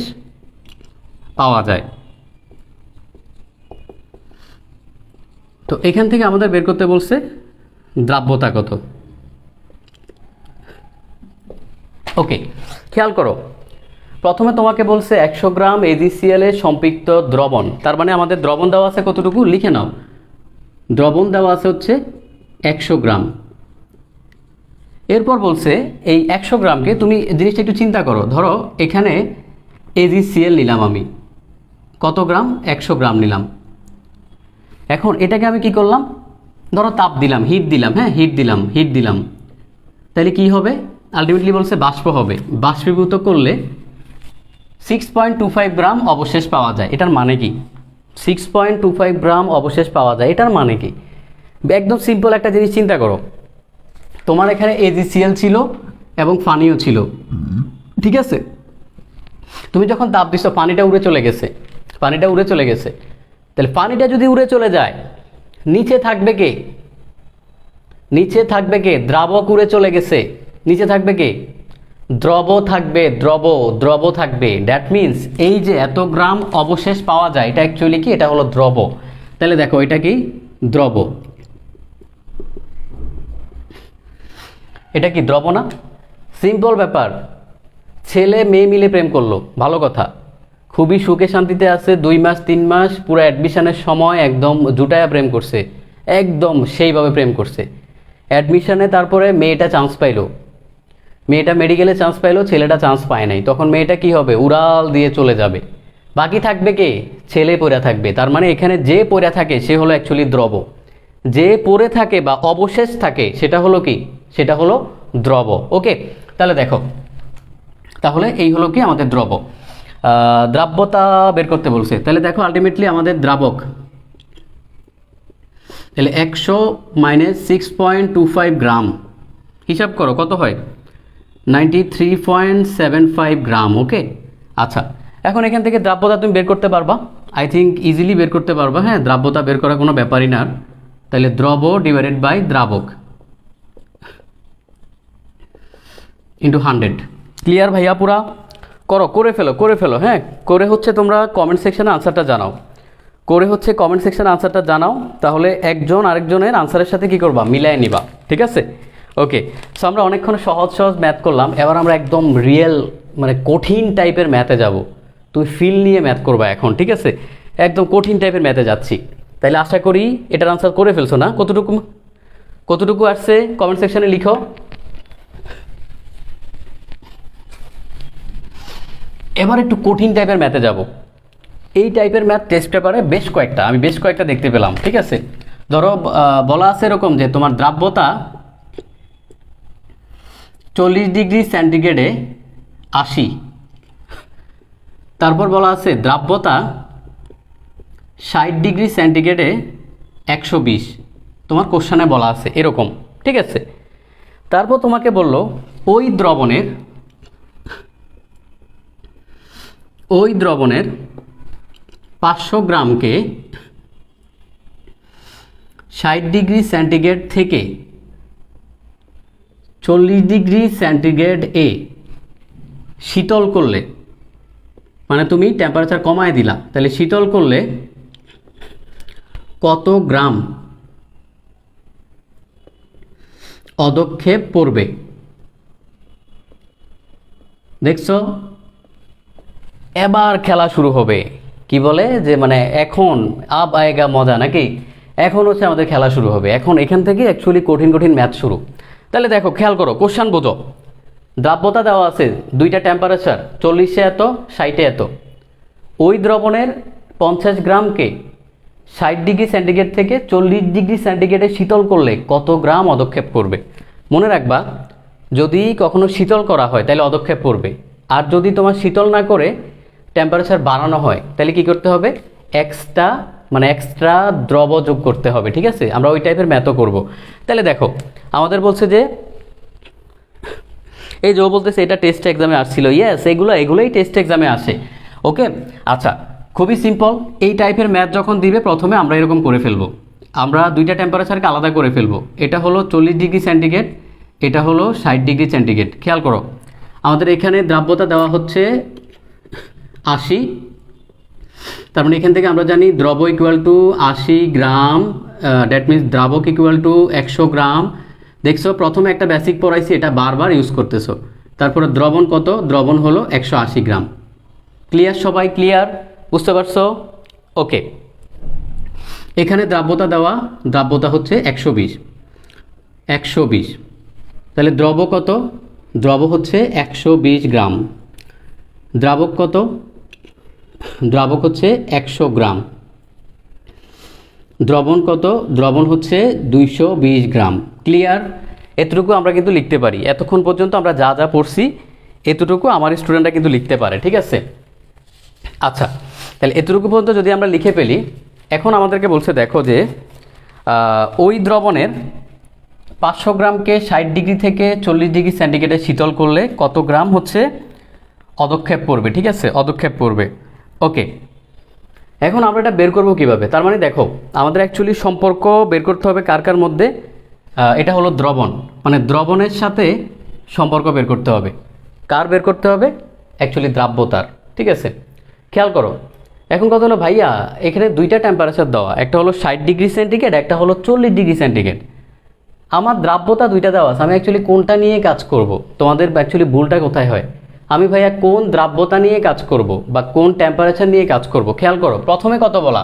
পাওয়া যায়। তো এখান থেকে আমাদের বের করতে বলছে দ্রাব্যতা কত। ওকে, খেয়াল করো, প্রথমে তোমাকে বলছে 100 গ্রাম AgCl এর সম্পৃক্ত দ্রবণ, তার মানে আমাদের দ্রবণ দেওয়া আছে কতটুকু, লিখে নাও। দ্রবণ দেওয়া আছে হচ্ছে 100 গ্রাম। এরপর বলছে এই 100 গ্রামকে তুমি জিনিসটা একটু চিন্তা করো, ধরো এখানে AgCl নিলাম আমি, কত গ্রাম, 100 গ্রাম নিলাম। এখন এটাকে আমি কি করলাম, ধরো তাপ দিলাম, হিট দিলাম, হ্যাঁ হিট দিলাম, তাহলে কি হবে, আলটিমেটলি বলছে বাষ্প হবে, বাষ্পীভূত করলে 6.25 গ্রাম অবশেষ পাওয়া যায়। এটার মানে কি, 6.25 গ্রাম অবশেষ পাওয়া যায়, এটার মানে কি, একদম সিম্পল একটা জিনিস চিন্তা করো, তোমার এখানে AgCl ছিল এবং পানিও ছিল, ঠিক আছে, তুমি যখন তাপ দিচ্ছ পানিটা উড়ে চলে গেছে, তাহলে পানিটা যদি উড়ে চলে যায়, নিচে থাকবে কে, দ্রাবক উড়ে চলে গেছে, নিচে থাকবে কে, দ্রব থাকবে। দ্যাট মিন্স এই যে এত গ্রাম অবশেষ পাওয়া যায়, এটা অ্যাকচুয়ালি কি, এটা হলো দ্রব। তাহলে দেখো এটা কি, দ্রব, এটা কি দ্রব না? সিম্পল ব্যাপার, ছেলে মেয়ে মিলে প্রেম করলো, ভালো কথা, খুবই সুখে শান্তিতে আছে, 2 মাস 3 মাস পুরো অ্যাডমিশনের সময় একদম জুটায়া প্রেম করছে, একদম সেইভাবে প্রেম করছে। অ্যাডমিশনে তারপরে মেয়েটা চান্স পাইলো, মেয়েটা মেডিকেলে চান্স পাইলো, ছেলেটা চান্স পায় নাই, তখন মেয়েটা কি হবে, উড়াল দিয়ে চলে যাবে, বাকি থাকবে কে, ছেলে পড়ে থাকবে। তার মানে এখানে যে পড়ে থাকে সে হলো অ্যাকচুয়ালি দ্রব, যে পড়ে থাকে বা অবশেষ থাকে সেটা হলো কি, সেটা হলো দ্রব। ওকে, তাহলে দেখো, তাহলে এই হলো কি আমাদের দ্রব। দ্রাব্যতা বের করতে বলছে, তাহলে দেখো আলটিমেটলি আমাদের দ্রাবক, তাহলে 100 মাইনাস 6.25 গ্রাম, হিসাব করো কত হয়, 93.75 গ্রাম। ওকে, আচ্ছা, এখন এখান থেকে দ্রাব্যতা তুমি বের করতে পারবা, আই থিঙ্ক ইজিলি বের করতে পারবা, হ্যাঁ, দ্রাব্যতা বের করা কোনো ব্যাপারই না। তাহলে দ্রব ডিভাইডেড বাই দ্রাবক ইন্টু 100। ক্লিয়ার ভাইয়া, পুরা করে ফেলো, হ্যাঁ, করে হচ্ছে তোমরা কমেন্ট সেকশনে আনসারটা জানাও, তাহলে একজন আরেকজনের আনসারের সাথে কি করবা, মিলাই নিবা, ঠিক আছে। ওকে, সো আমরা অনেকক্ষণ সহজ ম্যাথ করলাম, এবার আমরা একদম রিয়েল মানে কঠিন টাইপের ম্যাথে যাব, তুমি ফিল নিয়ে ম্যাথ করবা এখন, ঠিক আছে, একদম কঠিন টাইপের ম্যাথে যাচ্ছি। তাইলে আশা করি এটার আনসার করে ফেলছো না, কতটুকু আসছে কমেন্ট সেকশনে লিখো। এবার একটু কঠিন টাইপের ম্যাথে যাব, এই টাইপের ম্যাথ টেস্ট পেপারে আমি বেশ কয়েকটা দেখতে পেলাম, ঠিক আছে। ধরো বলা আছে এরকম যে তোমার দ্রাব্যতা 40 ডিগ্রি সেন্টিগ্রেডে 80, তারপর বলা আছে দ্রাব্যতা 60 ডিগ্রি সেন্টিগ্রেডে 120, তোমার কোশ্চেনে বলা আছে এরকম, ঠিক আছে। তারপর তোমাকে বলল ওই দ্রবণের 500 গ্রামকে 60 ডিগ্রি সেন্টিগ্রেড থেকে 40 ডিগ্রি সেন্টিগ্রেড এ শীতল করলে, মানে তুমি টেম্পারেচার কমায় দিলা, তাহলে শীতল করলে কত গ্রাম অদক্ষেপ পড়বে। দেখছো, এবার খেলা শুরু হবে, কি বলে যে মানে এখন আব আয়েগা মজা, নাকি, এখন হচ্ছে আমাদের খেলা শুরু হবে, এখন এখান থেকে অ্যাকচুয়ালি কঠিন ম্যাথ শুরু। তাহলে দেখো, খেয়াল করো, কোশ্চেন বোঝো, দ্রাব্যতা দেওয়া আছে, দুইটা টেম্পারেচার, 40-এ এত, 60-এ এত, ওই দ্রবণের 50 গ্রামকে 60 ডিগ্রি সেন্টিগ্রেড থেকে 40 ডিগ্রি সেন্টিগ্রেডে শীতল করলে কত গ্রাম অদক্ষেপ করবে। মনে রাখবা, যদি কখনো শীতল করা হয় তাহলে অদক্ষেপ পড়বে, আর যদি তোমার শীতল না করে টেম্পারেচার বাড়ানো হয় তাহলে কি করতে হবে, এক্সট্রা দ্রব যোগ করতে হবে, ঠিক আছে। আমরা ওই টাইপের ম্যাথও করব। তাহলে দেখো, আমাদের বলছে যে এই যে বলতেছে এটা টেস্ট এক্সামে আসছিল, ইয়েস, এগুলোই টেস্ট এক্সামে আসে। ওকে, আচ্ছা, খুবই সিম্পল, এই টাইপের ম্যাথ যখন দিবে প্রথমে আমরা এরকম করে ফেলবো, আমরা দুইটা টেম্পারেচারকে আলাদা করে ফেলবো, এটা হলো 40 ডিগ্রি সেন্টিগ্রেড, এটা হলো 60 ডিগ্রি সেন্টিগ্রেড। খেয়াল করো, আমাদের এখানে দ্রাব্যতা দেওয়া হচ্ছে 80, তার মানে এখান থেকে আমরা জানি দ্রব equal to 80 gram that means দ্রাবক ইকুয়াল টু 100 গ্রাম। দেখছো প্রথমে একটা বেসিক পড়াইছি, এটা বারবার ইউজ করতেছো। তারপরে দ্রবণ কত? দ্রবণ হলো 180 গ্রাম। ক্লিয়ার সবাই? ক্লিয়ার? বুঝতে পারছো? ওকে, এখানে দ্রাব্যতা দেওয়া, দ্রাব্যতা হচ্ছে 120। তাহলে দ্রব কত? দ্রব হচ্ছে 120 গ্রাম। দ্রাবক কত? দ্রাবক হচ্ছে 100 গ্রাম। দ্রবণ কত? দ্রবণ হচ্ছে 220 গ্রাম। ক্লিয়ার? এতটুকু আমরা কিন্তু লিখতে পারি। এতক্ষণ পর্যন্ত আমরা যা যা পড়ছি এতটুকু আমার স্টুডেন্টরা কিন্তু লিখতে পারে, ঠিক আছে? আচ্ছা, তাহলে এতটুকু পর্যন্ত যদি আমরা লিখে ফেলি, এখন আমাদেরকে বলছে দেখো যে ওই দ্রবণের 500 গ্রামকে 60 ডিগ্রি থেকে 40 ডিগ্রি সেন্টিগ্রেডে শীতল করলে কত গ্রাম হচ্ছে অদক্ষেপ পড়বে, ঠিক আছে? অদক্ষেপ পড়বে। ওকে, এখন আমরা এটা বের করব কিভাবে? তার মানে দেখো আমাদের অ্যাকচুয়ালি সম্পর্ক বের করতে হবে কার কার মধ্যে। এটা হলো দ্রবণ, মানে দ্রবণের সাথে সম্পর্ক বের করতে হবে। কার বের করতে হবে? অ্যাকচুয়ালি দ্রাব্যতার, ঠিক আছে? খেয়াল করো, এখন কথা হলো ভাইয়া এখানে দুইটা টেম্পারেচার দেওয়া, একটা হলো 60 ডিগ্রি সেন্টিগ্রেড, একটা হলো 40 ডিগ্রি সেন্টিগ্রেড। আমার দ্রাব্যতা দুইটা দেওয়া আছে, আমি অ্যাকচুয়ালি কোনটা নিয়ে কাজ করব? তোমাদের অ্যাকচুয়ালি ভুলটা কোথায় হয়? আমি ভাইয়া কোন দ্রাব্যতা নিয়ে কাজ করব বা কোন টেম্পারেচার নিয়ে কাজ করব? খেয়াল করো, প্রথমে কত বলা?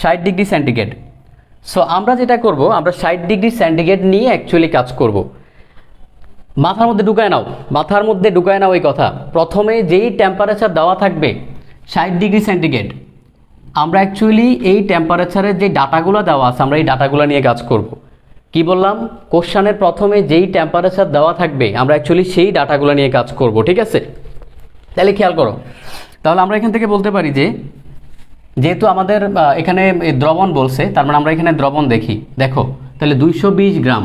60 ডিগ্রি সেন্টিগ্রেড। সো আমরা যেটা করব, আমরা 60 ডিগ্রি সেন্টিগ্রেড নিয়ে অ্যাকচুয়ালি কাজ করব। মাথার মধ্যে ঢুকায় নাও, মাথার মধ্যে ঢুকায় নাও এই কথা। প্রথমে যেই টেম্পারেচার দেওয়া থাকবে 60 ডিগ্রি সেন্টিগ্রেড, আমরা অ্যাকচুয়ালি এই টেম্পারেচারের যে ডাটাগুলো দেওয়া আছে আমরা এই ডাটাগুলো নিয়ে কাজ করব। কি বললাম? কোশ্চানের প্রথমে যেই টেম্পারেচার দেওয়া থাকবে আমরা অ্যাকচুয়ালি সেই ডাটাগুলো নিয়ে কাজ করব, ঠিক আছে? তাহলে খেয়াল করো, তাহলে আমরা এখান থেকে বলতে পারি যে যেহেতু আমাদের এখানে দ্রবণ বলছে, তার মানে আমরা এখানে দ্রবণ দেখি। দেখো তাহলে 220 গ্রাম,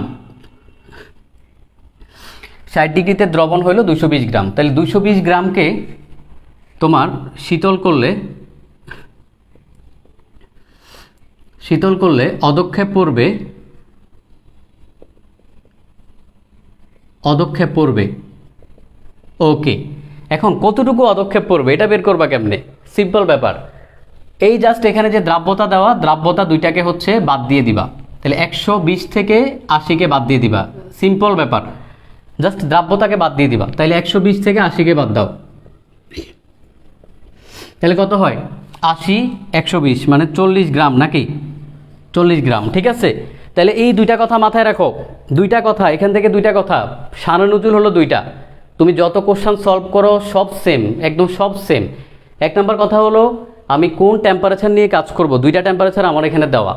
60 ডিগ্রিতে দ্রবণ হলো 220 গ্রাম। তাহলে 220 গ্রামকে তোমার শীতল করলে অদক্ষেপ পড়বে। ওকে, এখন কতটুকু অদক্ষেপ পড়বে এটা বের করবা কেমনে? সিম্পল ব্যাপার, এই জাস্ট এখানে যে দ্রাব্যতা দেওয়া, দ্রাব্যতা দুইটাকে হচ্ছে বাদ দিয়ে দিবা। তাহলে 120 থেকে 80কে বাদ দিয়ে দিবা। সিম্পল ব্যাপার, জাস্ট দ্রাব্যতাকে বাদ দিয়ে দিবা। তাহলে 120 থেকে 80কে বাদ দাও, তাহলে কত হয়? 80 120 মানে 40 গ্রাম, নাকি? 40 গ্রাম, ঠিক আছে? তাহলে এই দুইটা কথা মাথায় রাখো, দুইটা কথা এখান থেকে, দুইটা কথা সারনুজুল হলো দুইটা। তুমি যত কোশ্চেন সলভ করো সব সেম, একদম সব সেম। এক নম্বর কথা হলো আমি কোন টেম্পারেচার নিয়ে কাজ করব, দুইটা টেম্পারেচার আমার এখানে দেওয়া।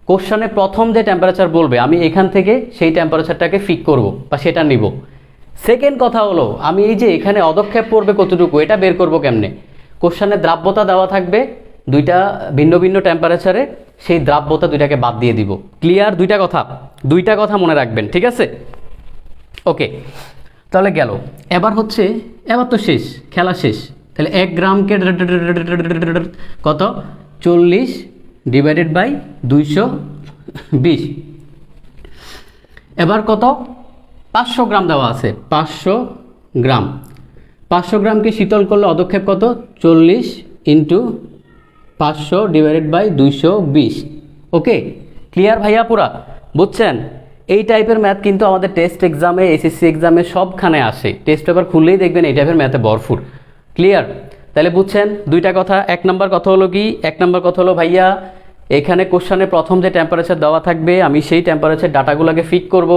কোশ্চেনে প্রথম যে টেম্পারেচার বলবে আমি এখান থেকে সেই টেম্পারেচারটাকে ফিক করব বা সেটা নিব। সেকেন্ড কথা হলো আমি এই যে এখানে অদক্ষেপ পড়বে কতটুকু এটা বের করব কেমনে? কোশ্চেনে দ্রাব্যতা দেওয়া থাকবে দুইটা ভিন্ন ভিন্ন টেম্পারেচারে, সেই দ্রাব্যতা দুইটাকে বাদ দিয়ে দিব। ক্লিয়ার? দুইটা কথা মনে রাখবেন, ঠিক আছে? ওকে, তাহলে গেল। এবার তো শেষ, খেলা শেষ। তাহলে 1 গ্রামকে কত? 40 ডিভাইডেড বাই 220। এবার কত? 500 গ্রাম দেওয়া আছে, 500 গ্রাম। 500 গ্রামকে শীতল করলে অদক্ষেপ কত? 40 into 500 divided by 220। Okay, clear ভাইয়া? পুরা বুঝছেন? এই টাইপের ম্যাথ কিন্তু আমাদের টেস্ট এক্সামে, এসএসসি এক্সামে সবখানে আসে। টেস্ট পেপার খুললেই দেখবেন এই টাইপের ম্যাথে ভরপুর। ক্লিয়ার? তাহলে বুঝছেন দুইটা কথা। এক নম্বর কথা হলো কি? এক নম্বর কথা হলো ভাইয়া এখানে কোশ্চেনে প্রথম যে টেম্পারেচার দেওয়া থাকবে আমি সেই টেম্পারেচার ডাটাগুলোকে ফিক করব।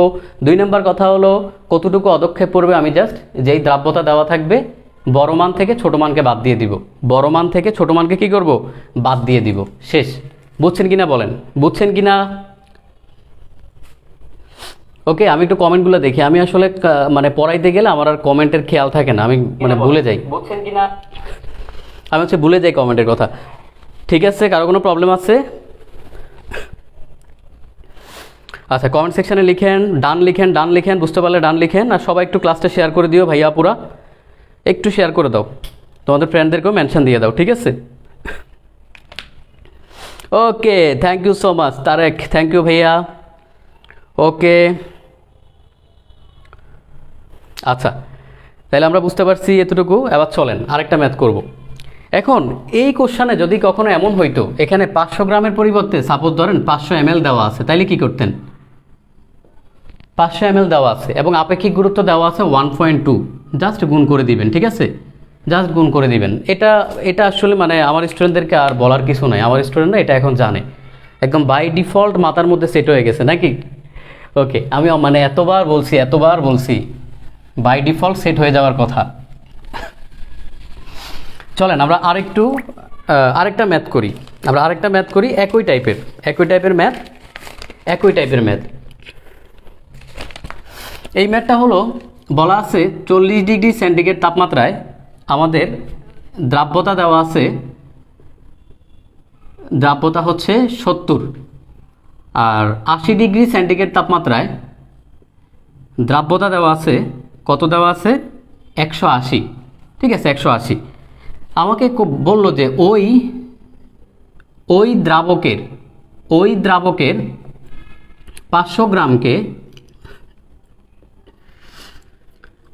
2 নম্বর কথা হলো কতটুকু অদক্ষেপ পড়বে, আমি জাস্ট যেই দ্রাব্যতা দেওয়া থাকবে বড় মান থেকে ছোট মানকে বাদ দিয়ে দিব। বড় মান থেকে ছোট মানকে কি করব? বাদ দিয়ে দিব। শেষ। বুঝছেন কিনা বলেন? বুঝছেন কিনা? ওকে, আমি একটু কমেন্টগুলো দেখি। আমি আসলে মানে পড়াইতে গেলে আমার আর কমেন্টের খেয়াল থাকে না, আমি মানে ভুলে যাই। বুঝছেন কিনা? আমি ভুলে যাই কমেন্টের কথা। ঠিক আছে, কারো কোনো প্রবলেম আছে? আচ্ছা, কমেন্ট সেকশানে লিখেন, ডান লিখেন, বুঝতে পারলে ডান লিখেন। আর সবাই একটু ক্লাসটা শেয়ার করে দিও ভাইয়া, পুরা একটু শেয়ার করে দাও, তোমাদের ফ্রেন্ডদেরকেও মেনশন দিয়ে দাও, ঠিক আছে? Okay, thank you so much Tarek, thank you ভাইয়া। ওকে, আচ্ছা তাহলে আমরা বুঝতে পারছি এতটুকু। এবার চলেন আরেকটা ম্যাথ করব। এখন এই কোশ্চানে যদি কখনো এমন হইতো এখানে 500 গ্রামের পরিবর্তে সাপোজ ধরেন 500 ml দেওয়া আছে, তাইলে কি করতেন? 500 ml দেওয়া আছে এবং আপেক্ষিক গুরুত্ব দেওয়া আছে 1.2, জাস্ট গুণ করে দিবেন, ঠিক আছে? জাস্ট গুণ করে দিবেন। এটা আসলে মানে আমার স্টুডেন্টদেরকে আর বলার কিছু নাই, আমার স্টুডেন্টরা এটা এখন জানে, একদম বাই ডিফল্ট মাথার মধ্যে সেট হয়ে গেছে নাকি? ওকে, আমি মানে এতবার বলছি বাই ডিফল্ট সেট হয়ে যাওয়ার কথা। চলেন আমরা আরেকটা ম্যাথ করি, একই টাইপের ম্যাথ। এই ম্যাথটা হলো, বলা আছে 40 ডিগ্রি সেন্টিগ্রেড তাপমাত্রায় আমাদের দ্রাব্যতা দেওয়া আছে, দ্রাব্যতা হচ্ছে 70, আর 80 ডিগ্রি সেন্টিগ্রেড তাপমাত্রায় দ্রাব্যতা দেওয়া আছে, কত দেওয়া আছে? 180, ঠিক আছে? 180। আমাকে বলল যে ওই দ্রাবকের 500 গ্রামকে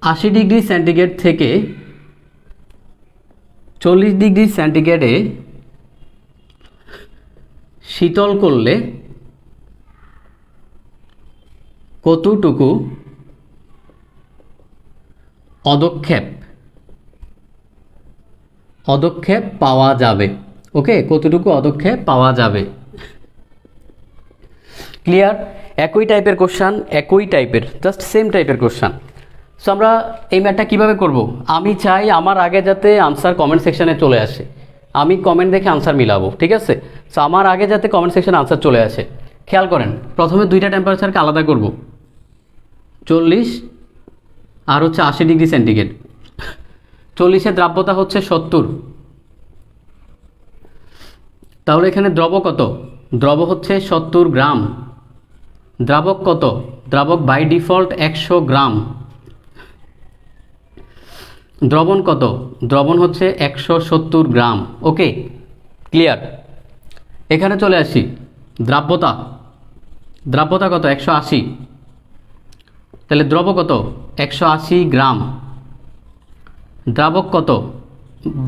80 ডিগ্রি সেন্টিগ্রেড থেকে 40 ডিগ্রি সেন্টিগ্রেডে শীতল করলে কতটুকু অদক্ষেপ পাওয়া যাবে? ওকে, কতটুকু অদক্ষেপ পাওয়া যাবে? ক্লিয়ার? একই টাইপের জাস্ট সেম টাইপের কোশ্চান। সো আমরা এই ম্যাথটা কীভাবে করব? আমি চাই আমার আগে যাতে আনসার কমেন্ট সেকশানে চলে আসে, আমি কমেন্ট দেখে আনসার মিলাবো, ঠিক আছে? সো আমার আগে যাতে কমেন্ট সেকশানে আনসার চলে আসে। খেয়াল করেন, প্রথমে দুইটা টেম্পারেচারকে আলাদা করব, 40 আর হচ্ছে 80 ডিগ্রি সেন্টিগ্রেড। 40-এর দ্রাব্যতা হচ্ছে 70, তাহলে এখানে দ্রব কত? দ্রব হচ্ছে 70 গ্রাম। দ্রাবক কত? দ্রাবক বাই ডিফল্ট 100 গ্রাম। দ্রবণ কত? দ্রবণ হচ্ছে 170 গ্রাম। ওকে, ক্লিয়ার? এখানে চলে আসি, দ্রাব্যতা কত? 180, তাহলে দ্রব কত? 180 গ্রাম। দ্রাবক কত?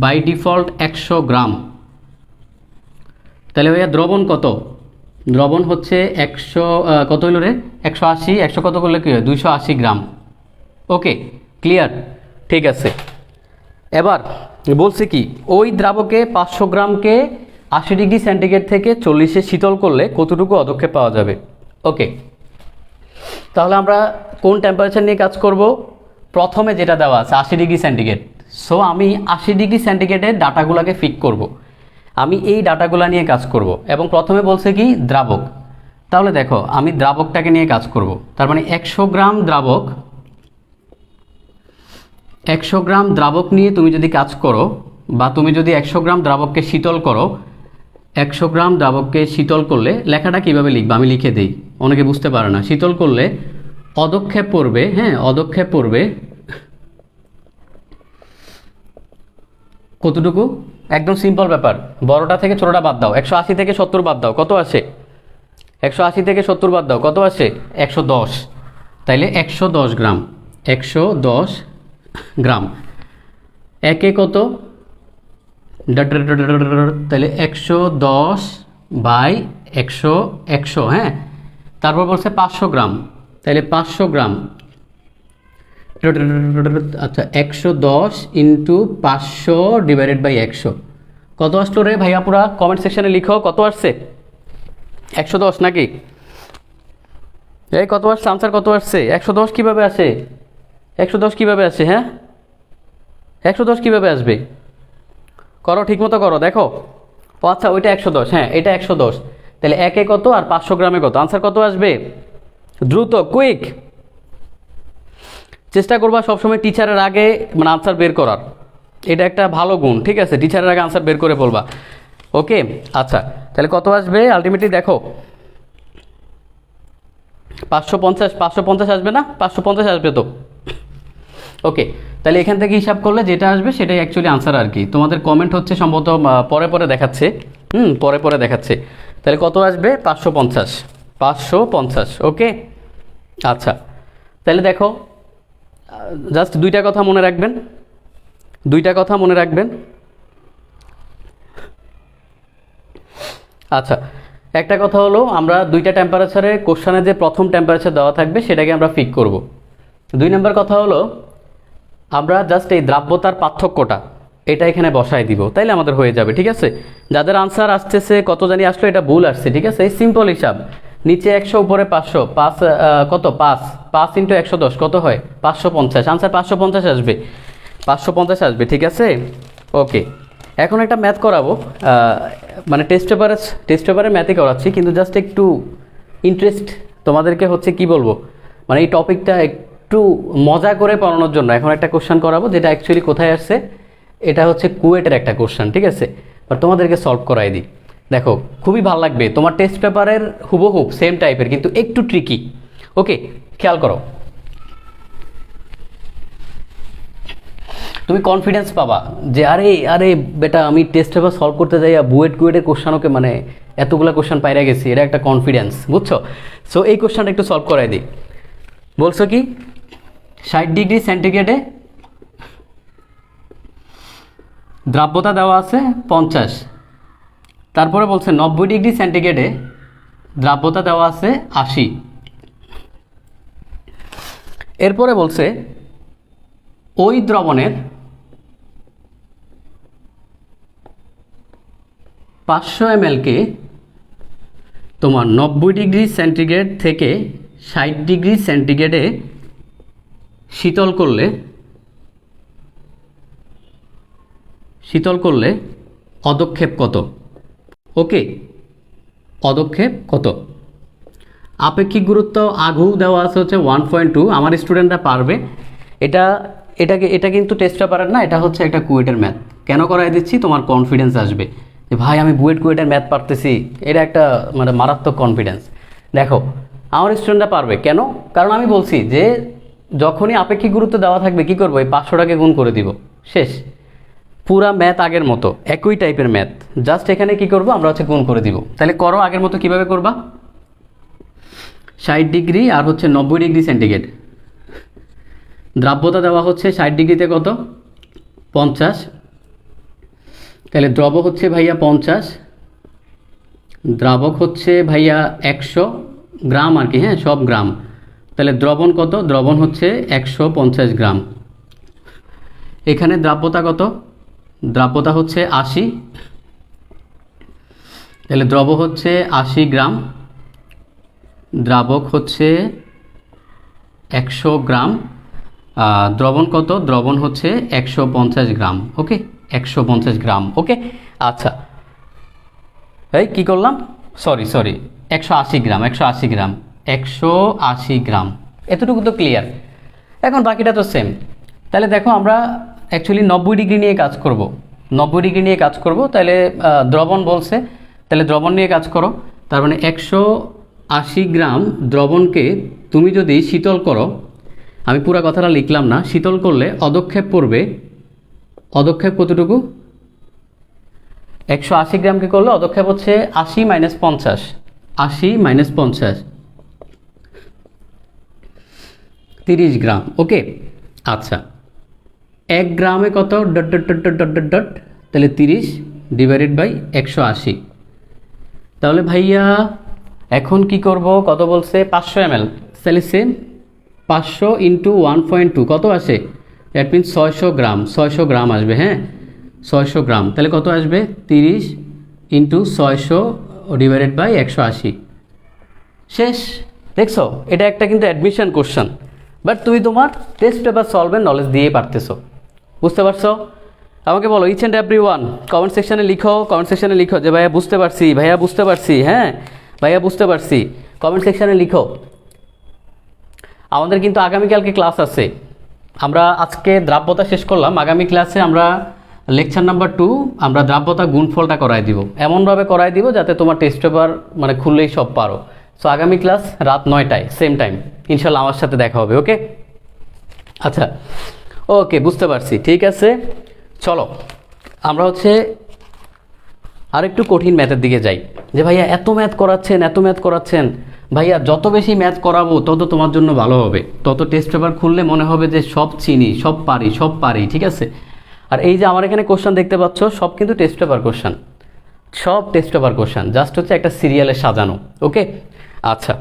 বাই ডিফল্ট 100 গ্রাম। তাহলে ভাইয়া দ্রবণ কত? দ্রবণ হচ্ছে 100, কত হইল রে? 180, 100 কত করলে কী হয়? 280 গ্রাম। ওকে, ক্লিয়ার? ঠিক আছে। এবার বলছে কি, ওই দ্রাবকে 500 গ্রামকে 80 ডিগ্রি সেন্টিগ্রেড থেকে 40-এ শীতল করলে কতটুকু অদক্ষেপ পাওয়া যাবে? ওকে, তাহলে আমরা কোন টেম্পারেচার নিয়ে কাজ করব? প্রথমে যেটা দেওয়া আছে 80 ডিগ্রি সেন্টিগ্রেড। সো আমি 80 ডিগ্রি সেন্টিগ্রেডের ডাটাগুলোকে ফিট করব, আমি এই ডাটাগুলো নিয়ে কাজ করব। এবং প্রথমে বলছে কি দ্রাবক, তাহলে দেখো আমি দ্রাবকটাকে নিয়ে কাজ করব। তার মানে 100 গ্রাম দ্রাবক নিয়ে তুমি যদি কাজ করো, বা তুমি যদি 100 গ্রাম দ্রাবককে শীতল করো, 100 গ্রাম দ্রাবককে শীতল করলে লেখাটা কিভাবে লিখবে আমি লিখে দিই, অনেকে বুঝতে পারে না। শীতল করলে অদক্ষেপ পড়বে, হ্যাঁ অদক্ষেপ পড়বে কতটুকু? একদম সিম্পল ব্যাপার, বড়টা থেকে ছোটটা বাদ দাও, 180 থেকে 70 বাদ দাও, কত আসে? 180 থেকে 70 বাদ দাও, কত আসে? 110। তাইলে 110 গ্রাম, 110 গ্রাম। একে কত? তাহলে 110 বাই 100, হ্যাঁ। তারপর বলছে 500 গ্রাম, তাহলে 500 গ্রাম, আচ্ছা 110 ইন্টু 500 ডিভাইডেড বাই 100, কত আসলো রে ভাইয়া? পুরা কমেন্ট সেকশানে লিখো কত আসছে। 110 নাকি? এই কত আসছে? আনসার কত আসছে? 110 কীভাবে আসে? 110 কীভাবে আসে? হ্যাঁ 110 কীভাবে আসবে? করো, ঠিকমতো করো, দেখো। ও আচ্ছা, ওইটা 110, হ্যাঁ এটা 110। তাহলে একে কত আর 500 গ্রামে কত? আনসার কত আসবে? দ্রুত, কুইক। চেষ্টা করবা সবসময় টিচারের আগে মানে আনসার বের করার, এটা একটা ভালো গুণ, ঠিক আছে? টিচারের আগে আনসার বের করে বলবা। ওকে, আচ্ছা তাহলে কত আসবে আলটিমেটলি? দেখো 550 আসবে না? 550 আসবে তো। ওকে, তাহলে এখান থেকে হিসাব করলে যেটা আসবে সেটাই অ্যাকচুয়ালি আনসার আর কি। তোমাদের কমেন্ট হচ্ছে সম্ভবত পরে দেখাচ্ছে, পরে দেখাচ্ছে। তাহলে কত আসবে? 550। ওকে, আচ্ছা তাহলে দেখো জাস্ট দুইটা কথা মনে রাখবেন। আচ্ছা, একটা কথা হলো আমরা দুইটা টেম্পারেচারে কোশ্চেনে যে প্রথম টেম্পারেচার দেওয়া থাকবে সেটাকে আমরা ফিক করব। 2 নম্বর কথা হলো আমরা জাস্ট এই দ্রাব্যতার পার্থক্যটা এটা এখানে বসায় দিব, তাইলে আমাদের হয়ে যাবে। ঠিক আছে, যাদের আনসার আসতেছে কত জানি আসলো, এটা ভুল আসছে। ঠিক আছে, এই সিম্পল হিসাব, নিচে 100 উপরে 500, 5 কত 5 ইন্টু 110 কত হয় 550, আনসার 550 আসবে, 550 আসবে। ঠিক আছে, ওকে। এখন একটা ম্যাথ করাবো, মানে টেস্ট পেপারে ম্যাথই করাচ্ছি, কিন্তু জাস্ট একটু ইন্টারেস্ট তোমাদেরকে হচ্ছে কি বলবো, মানে এই টপিকটা একটু মজা করে পড়ানোর জন্য এখন একটা কোশ্চেন করাবো, যেটা অ্যাকচুয়ালি কোথায় আসছে, এটা হচ্ছে কুয়েটের একটা কোশ্চেন। ঠিক আছে, বাট তোমাদেরকে সলভ করাই দিই। দেখো খুবই ভালো লাগবে, তোমার টেস্ট পেপারের হুবহুব সেম টাইপের কিন্তু একটু ট্রিকি। ওকে, খেয়াল করো, তুমি কনফিডেন্স পাবা যে আরে আরে বেটা আমি টেস্ট পেপার সলভ করতে যাই কুয়েটের কোশ্চেন, ওকে মানে এতগুলা কোশ্চেন পাইরা গেছি, এটা একটা কনফিডেন্স, বুঝছো? সো এই কোশ্চেনটা একটু সলভ করাই দিই। বলছো কি 60 ডিগ্রি সেন্টিগ্রেডে দ্রাব্যতা দেওয়া আছে 50, তারপরে বলছে 90 ডিগ্রি সেন্টিগ্রেডে দ্রাব্যতা দেওয়া আছে 80, এরপরে বলছে ওই দ্রবণের 500 ml কে তোমার 90 ডিগ্রি সেন্টিগ্রেড থেকে 60 ডিগ্রি সেন্টিগ্রেডে শীতল করলে অদক্ষেপ কত? ওকে, অদক্ষেপ কত? আপেক্ষিক গুরুত্ব আঘু দেওয়া আছে হচ্ছে 1.2, আমার স্টুডেন্টরা পারবে। এটা কিন্তু টেস্ট পেপারের না, এটা হচ্ছে একটা কুয়েটের ম্যাথ। কেন করাই দিচ্ছি, তোমার কনফিডেন্স আসবে যে ভাই আমি কুয়েটের ম্যাথ পারতেছি, এটা একটা মানে মারাত্মক কনফিডেন্স। দেখো আমার স্টুডেন্টরা পারবে কেন, কারণ আমি বলছি যে যখনই আপেক্ষিক গুরুত্ব দেওয়া থাকবে কি করবো, এই 500টাকে গুণ করে দিব, শেষ। পুরা ম্যাথ আগের মতো একই টাইপের ম্যাথ, জাস্ট এখানে কি করব আমরা হচ্ছে গুণ করে দিব। তাহলে করো আগের মতো, কিভাবে করবা, 60 ডিগ্রি আর হচ্ছে 90 ডিগ্রি সেন্টিগ্রেড, দ্রাব্যতা দেওয়া হচ্ছে 60 ডিগ্রিতে কত 50, তাহলে দ্রব হচ্ছে ভাইয়া 50, দ্রাবক হচ্ছে ভাইয়া 100 গ্রাম আর কি, হ্যাঁ সব গ্রাম। তাহলে দ্রবণ কত, দ্রবণ হচ্ছে 150 গ্রাম। এখানে দ্রাব্যতা কত, দ্রাব্যতা হচ্ছে 80, তাহলে দ্রব হচ্ছে 80 গ্রাম, দ্রাবক হচ্ছে 100 গ্রাম, দ্রবণ কত, দ্রবণ হচ্ছে 150 গ্রাম। ওকে, 150 গ্রাম। ওকে, আচ্ছা এই কী করলাম, সরি 180 গ্রাম, 180 গ্রাম, এতটুকু তো ক্লিয়ার। এখন বাকিটা তো সেম। তাহলে দেখো আমরা অ্যাকচুয়ালি 90 ডিগ্রি নিয়ে কাজ করব, 90 ডিগ্রি নিয়ে কাজ করব। তাহলে দ্রবণ বলছে, তাহলে দ্রবণ নিয়ে কাজ করো। তার মানে 180 গ্রাম দ্রবণকে তুমি যদি শীতল করো, আমি পুরো কথাটা লিখলাম না, শীতল করলে অদক্ষেপ পড়বে, অদক্ষেপ কতটুকু, 180 গ্রামকে করলে অদক্ষেপ হচ্ছে 80 মাইনাস 50, 30 গ্রাম। ওকে, আচ্ছা 1 গ্রামে কত dot dot dot dot dot dot dot, তাহলে 30 ডিভাইডেড বাই 180। তাহলে ভাইয়া এখন কি করব, কত বলছে 500 ml, তাহলে সেম 500 ইন্টু 1.2 কত আসে, দ্যাট মিনস 600 গ্রাম, 600 গ্রাম আসবে, হ্যাঁ 600 গ্রাম। তাহলে কত আসবে, 30 ইন্টু 600 ডিভাইডেড বাই 180, শেষ। দেখছো এটা একটা কিন্তু অ্যাডমিশন কোশ্চেন, বাট তুমি তোমার টেস্ট পেপার সলভের নলেজ দিয়েই পারতেছো, বুঝতে পারছো? আমাকে বলো each and every one, comment সেকশানে লিখো যে ভাইয়া বুঝতে পারছি, হ্যাঁ ভাইয়া বুঝতে পারছি, কমেন্ট সেকশানে লিখো। আমাদের কিন্তু আগামীকালকে ক্লাস আছে, আমরা আজকে দ্রাব্যতা শেষ করলাম, আগামী ক্লাসে আমরা লেকচার নাম্বার 2 আমরা দ্রাব্যতা গুণফলটা করাই দিব, এমনভাবে করাই দিব যাতে তোমার টেস্ট পেপার মানে খুললেই সব পারো। সো আগামী ক্লাস রাত 9টায় সেম টাইম ইনশাল্লাহ আমার সাথে দেখা হবে। ওকে, আচ্ছা ওকে, বুঝতে পারছি, ঠিক আছে। চলো আমরা হচ্ছে আরেকটু কঠিন ম্যাথের দিকে যাই। যে ভাইয়া এত ম্যাথ করাচ্ছেন, ভাইয়া যত বেশি ম্যাথ করাবো তত তোমার জন্য ভালো হবে, তত টেস্ট পেপার খুললে মনে হবে যে সব চিনি, সব পারি, ঠিক আছে। আর এই যে আমার এখানে কোশ্চেন দেখতে পাচ্ছ সব কিন্তু টেস্ট পেপার কোশ্চেন, সব টেস্ট পেপার কোশ্চেন, জাস্ট হচ্ছে একটা সিরিয়ালে সাজানো। ওকে, আচ্ছা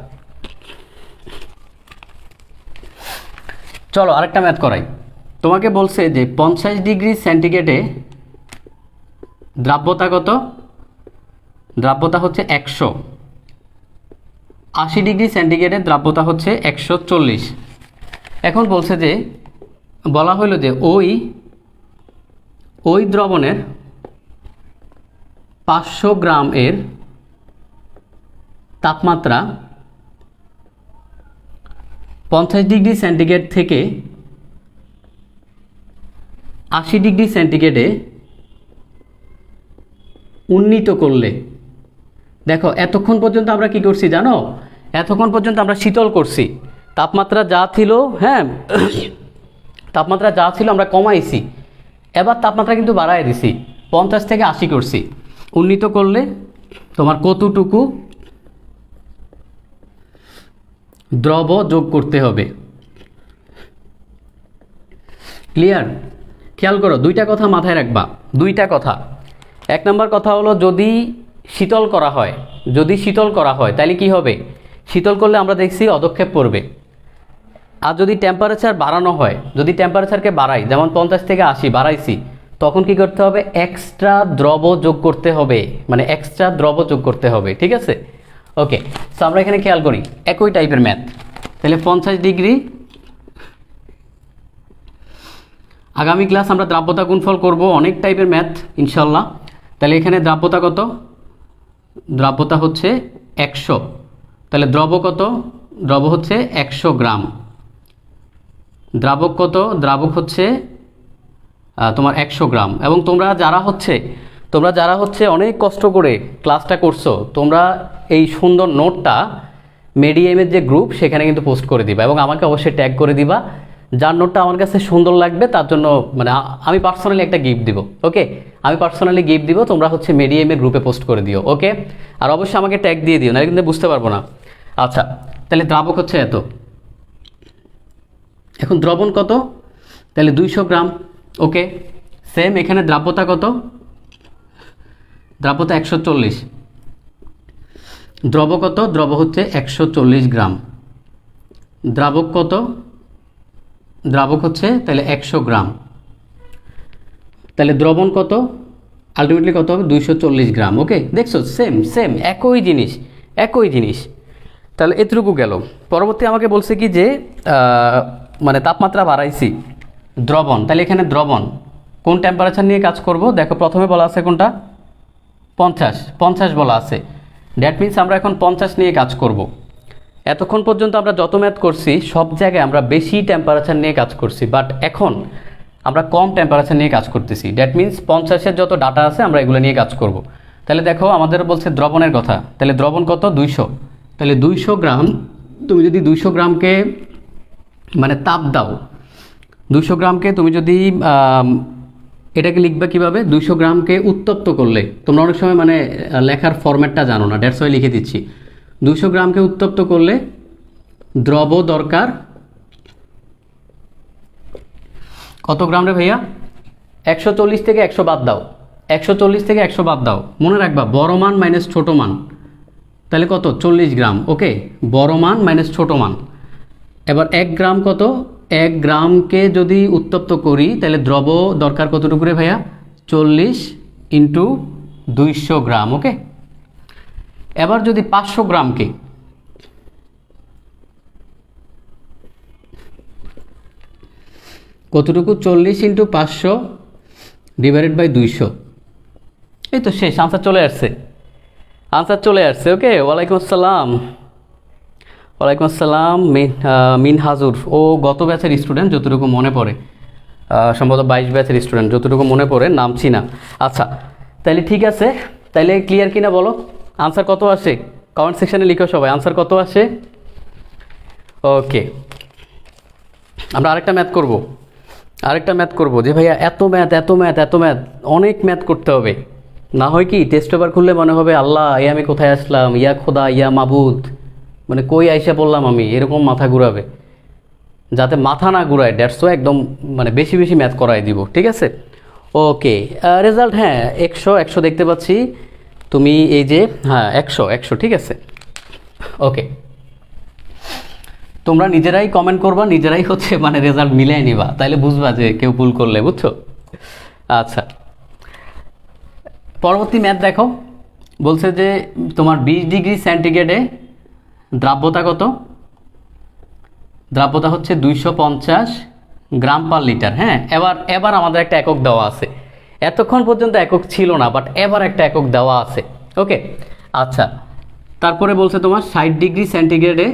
চলো আরেকটা ম্যাথ করাই। তোমাকে বলছে যে 50 ডিগ্রি সেন্টিগ্রেডে দ্রাব্যতা কত? দ্রাব্যতা হচ্ছে 100। 80 ডিগ্রি সেন্টিগ্রেডে দ্রাব্যতা হচ্ছে 140। এখন বলছে যে, বলা হলো যে ওই দ্রবণের 500 গ্রাম এর তাপমাত্রা 50 ডিগ্রি সেন্টিগ্রেড থেকে 80 ডিগ্রি সেন্টিগ্রেডে উন্নীত করলে। দেখো এতক্ষণ পর্যন্ত আমরা কি করছি জানো? এতক্ষণ পর্যন্ত আমরা শীতল করছি, তাপমাত্রা যা ছিল, হ্যাঁ তাপমাত্রা যা ছিল আমরা কমাইছি, এবার তাপমাত্রা কিন্তু বাড়ায় দিছি, 50 থেকে 80 করছি। উন্নীত করলে তোমার কতটুকু দ্রব যোগ করতে হবে? ক্লিয়ার? খেয়াল করো, দুইটা কথা মাথায় রাখবা, দুইটা কথা। এক নম্বর কথা হলো, যদি শীতল করা হয় তাহলে কি হবে? শীতল করলে আমরা দেখছি অদক্ষেপ পড়বে। আর যদি টেম্পারেচার বাড়ানো হয়, যদি টেম্পারেচারকে বাড়াই, যেমন 50 থেকে 80 বাড়াইছি, তখন কি করতে হবে? এক্সট্রা দ্রব যোগ করতে হবে, মানে এক্সট্রা দ্রব যোগ করতে হবে। ঠিক আছে, ওকে। সো আমরা এখানে খেয়াল করি একই টাইপের ম্যাথ। তাহলে 50 ডিগ্রি, আগামী ক্লাস আমরা দ্রাব্যতা গুণফল করব, অনেক টাইপের ম্যাথ ইনশাল্লাহ। তাহলে এখানে দ্রাব্যতা কত? দ্রাব্যতা হচ্ছে 100। তাহলে দ্রব কত? দ্রব হচ্ছে 100 গ্রাম। দ্রাবক কত? দ্রাবক হচ্ছে তোমার 100 গ্রাম। এবং তোমরা যারা হচ্ছে অনেক কষ্ট করে ক্লাসটা করছো, তোমরা এই সুন্দর নোটটা মেডিএমের যে গ্রুপ সেখানে কিন্তু পোস্ট করে দিবা, এবং আমাকে অবশ্যই ট্যাগ করে দিবা। যার নোটটা আমার কাছে সুন্দর লাগবে তার জন্য মানে আমি পার্সোনালি একটা গিফট দিব। ওকে, আমি পার্সোনালি গিফট দিব, তোমরা হচ্ছে মেডিএমের গ্রুপে পোস্ট করে দিও। ওকে, আর অবশ্যই আমাকে ট্যাগ দিয়ে দিও, না কিন্তু বুঝতে পারবো না। আচ্ছা, তাহলে দ্রাবক হচ্ছে এত। এখন দ্রবণ কত? তাহলে 200 গ্রাম। ওকে, সেম এখানে দ্রাব্যতা কত? দ্রাব্যতা 140। দ্রব কত? দ্রব হচ্ছে 140 গ্রাম। দ্রাবক কত? দ্রাবক হচ্ছে তাহলে 100 গ্রাম। তাহলে দ্রবণ কত? আলটিমেটলি কত হবে? 240 গ্রাম। ওকে, দেখছো সেম একই জিনিস। তাহলে এতটুকু গেল। পরবর্তী আমাকে বলছে কি যে মানে তাপমাত্রা বাড়াইছি, দ্রবণ। তাহলে এখানে দ্রবণ কোন টেম্পারেচার নিয়ে কাজ করব? দেখো প্রথমে বলা আছে কোনটা? 50 বলা আছে। দ্যাট মিনস আমরা এখন 50 নিয়ে কাজ করব। এতক্ষণ পর্যন্ত আমরা যত ম্যাথ করছি সব জায়গায় আমরা বেশি টেম্পারেচার নিয়ে কাজ করছি, বাট এখন আমরা কম টেম্পারেচার নিয়ে কাজ করতেছি। দ্যাট মিনস 50-এর যত ডাটা আছে আমরা এগুলো নিয়ে কাজ করব। তাহলে দেখো আমাদের বলছে দ্রবণের কথা। তাহলে দ্রবণ কত? 200। তাহলে 200 গ্রাম, তুমি যদি 200 গ্রামকে মানে তাপ দাও, 200 গ্রামকে তুমি যদি এটাকে লিখবে কীভাবে? 200 গ্রামকে উত্তপ্ত করলে, তোমরা অনেক সময় মানে লেখার ফরম্যাটটা জানো না, দ্যাটস ওয়াই লিখে দিচ্ছি। 200 গ্রামকে উত্তপ্ত করলে দ্রব দরকার কত গ্রাম রে ভাইয়া? 140 থেকে 100 বাদ দাও, 140 থেকে 100 বাদ দাও। মনে রাখবা বড় মান মাইনাস ছোট মান, তাহলে কত? 40 গ্রাম। ওকে, বড় মান মাইনাস ছোট মান। এবার 1 গ্রাম কত? 1 গ্রামকে যদি উত্তপ্ত করি তাহলে দ্রব দরকার কতটুকু রে ভাইয়া? 40 ইন্টু 200 গ্রাম। ওকে, এবার যদি 500 গ্রামকে কতটুকু? 40 ইন্টু 500 ডিভাইডেড বাই 200। এই তো শেষ, আনসার চলে আসছে। ওকে, ওয়ালাইকুম আসসালাম মিন হাজুর। ও গত ব্যাচের স্টুডেন্ট যতটুকু মনে পড়ে, সম্ভবত 22 ব্যাচের স্টুডেন্ট যতটুকু মনে পড়ে, নাম চিনা। আচ্ছা, তাহলে ঠিক আছে, তাহলে ক্লিয়ার কিনা বলো? আনসার কত আসে? কমেন্ট সেকশানে লিখো সবাই, আনসার কত আসে? ওকে, আমরা আরেকটা ম্যাথ করব যে ভাইয়া এত ম্যাথ অনেক ম্যাথ করতে হবে, না হয় কি টেস্ট পেপার খুললে মনে হবে আল্লাহ আমি কোথায় আসলাম, ইয়া খোদা ইয়া মাবুদ, মানে কই আইসা বললাম আমি, এরকম মাথা ঘুরাবে। যাতে মাথা না ঘুরায় দ্যাটস একদম মানে বেশি ম্যাথ করাই দিব। ঠিক আছে, ওকে। রেজাল্ট হ্যাঁ 100 দেখতে পাচ্ছি। তুমি এই যে হ্যাঁ 100 ঠিক আছে। ওকে, তোমরা নিজেরাই কমেন্ট করবা, নিজেরাই হচ্ছে মানে রেজাল্ট মিলিয়ে নিবা, তাইলে বুঝবা যে কেউ ভুল করলে, বুঝছো? আচ্ছা, পরবর্তী ম্যাথ দেখো। বলছে যে তোমার 20 ডিগ্রি সেন্টিগ্রেডে দ্রাব্যতা কত? দ্রাব্যতা হচ্ছে 250 গ্রাম পার লিটার। হ্যাঁ, এবার আমাদের একটা একক দেওয়া আছে। এতক্ষণ পর্যন্ত একক ছিল না, বাট এবার একটা একক দেওয়া আছে। ওকে, আচ্ছা, তারপরে বলছে তোমার 60 ডিগ্রি সেন্টিগ্রেডে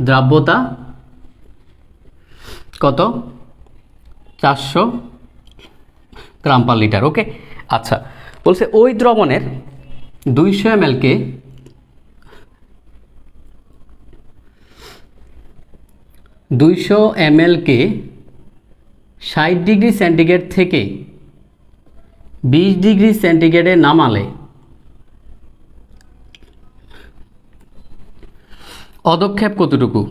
দ্রাব্যতা কত? 400 গ্রাম পার লিটার। ওকে, আচ্ছা, বলছে ওই দ্রবণের 200 ml কে 60 ডিগ্রি সেন্টিগ্রেড থেকে 20 ডিগ্রি সেন্টিগ্রেডে নামালে অদক্ষেপ কতটুকু?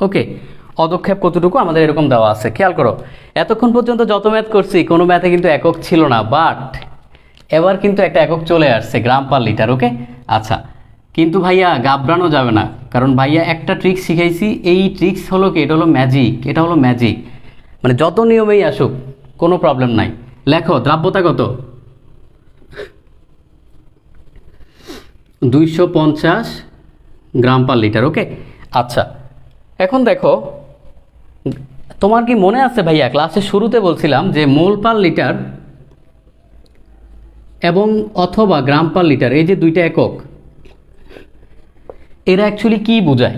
ওকে, অদক্ষেপ কতটুকু আমাদের এরকম দেওয়া আছে। খেয়াল করো, এতক্ষণ পর্যন্ত যত ম্যাথ করছি কোনো ম্যাথে কিন্তু একক ছিল না, বাট এবার কিন্তু একটা একক চলে আসছে, গ্রাম পার লিটার। ওকে, আচ্ছা, কিন্তু ভাইয়া ঘাবড়ানো যাবে না, কারণ ভাইয়া একটা ট্রিক্স শিখাইছি। এই ট্রিক্স হলো কি, এটা হলো ম্যাজিক, এটা হলো ম্যাজিক। মানে যত নিয়মেই আসুক কোনো প্রবলেম নাই। লেখো দ্রাব্যতা কত? 250 গ্রাম পার লিটার। ওকে, আচ্ছা, এখন দেখো, তোমার কি মনে আছে ভাইয়া ক্লাসের শুরুতে বলছিলাম যে মোল পার লিটার এবং অথবা গ্রাম পার লিটার, এই যে দুইটা একক, এরা অ্যাকচুয়ালি কি বোঝায়?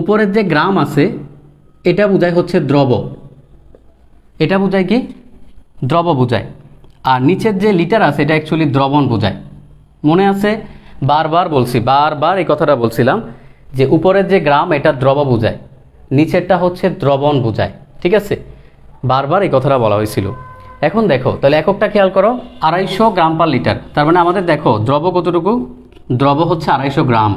উপরের যে গ্রাম আছে এটা বোঝায় হচ্ছে দ্রব, এটা বোঝায় কি? দ্রব বোঝায়। আর নিচের যে লিটার আছে এটা অ্যাকচুয়ালি দ্রবণ বোঝায়। মনে আছে? বারবার বলছি, বারবার এই কথাটা বলছিলাম যে উপরের যে গ্রাম এটা দ্রব বোঝায়, নিচেরটা হচ্ছে দ্রবণ বোঝায়। ঠিক আছে, বারবার এই কথাটা বলা হয়েছিল। এখন দেখো তাহলে এককটা খেয়াল করো, 250 গ্রাম পার লিটার। তার মানে আমাদের দেখো দ্রব কতটুকু? দ্রব হচ্ছে 250 গ্রাম।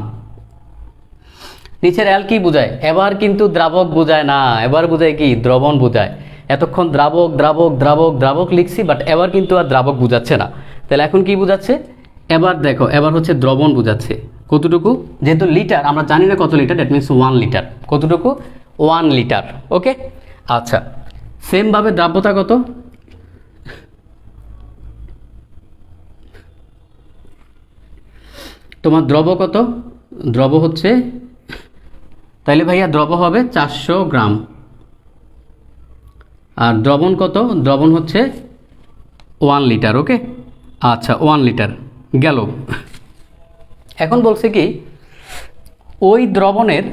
নিচের অ্যাল কি বোঝায়? এবার কিন্তু দ্রাবক বোঝায় না, এবার বোঝায় কি? দ্রবণ বোঝায়। এতক্ষণ দ্রাবক দ্রাবক দ্রাবক দ্রাবক লিখছি, বাট এবার কিন্তু আর দ্রাবক বোঝাচ্ছে না। তাহলে এখন কি বোঝাচ্ছে? এবার দেখো, এবার হচ্ছে দ্রবণ বোঝাচ্ছে। কতটুকু? যেহেতু লিটার আমরা জানি না কত লিটার, দ্যাট মিনস 1 লিটার। কতটুকু? 1 লিটার। ওকে, আচ্ছা, সেমভাবে দ্রাব্যতা কত? তোমার দ্রব কত? দ্রব হচ্ছে, তাইলে ভাইয়া দ্রব হবে 400 গ্রাম। আর দ্রবণ কত? দ্রবণ হচ্ছে 1 লিটার। ওকে, আচ্ছা, 1 লিটার গেল। এখন বলছে কি, ওই দ্রবণের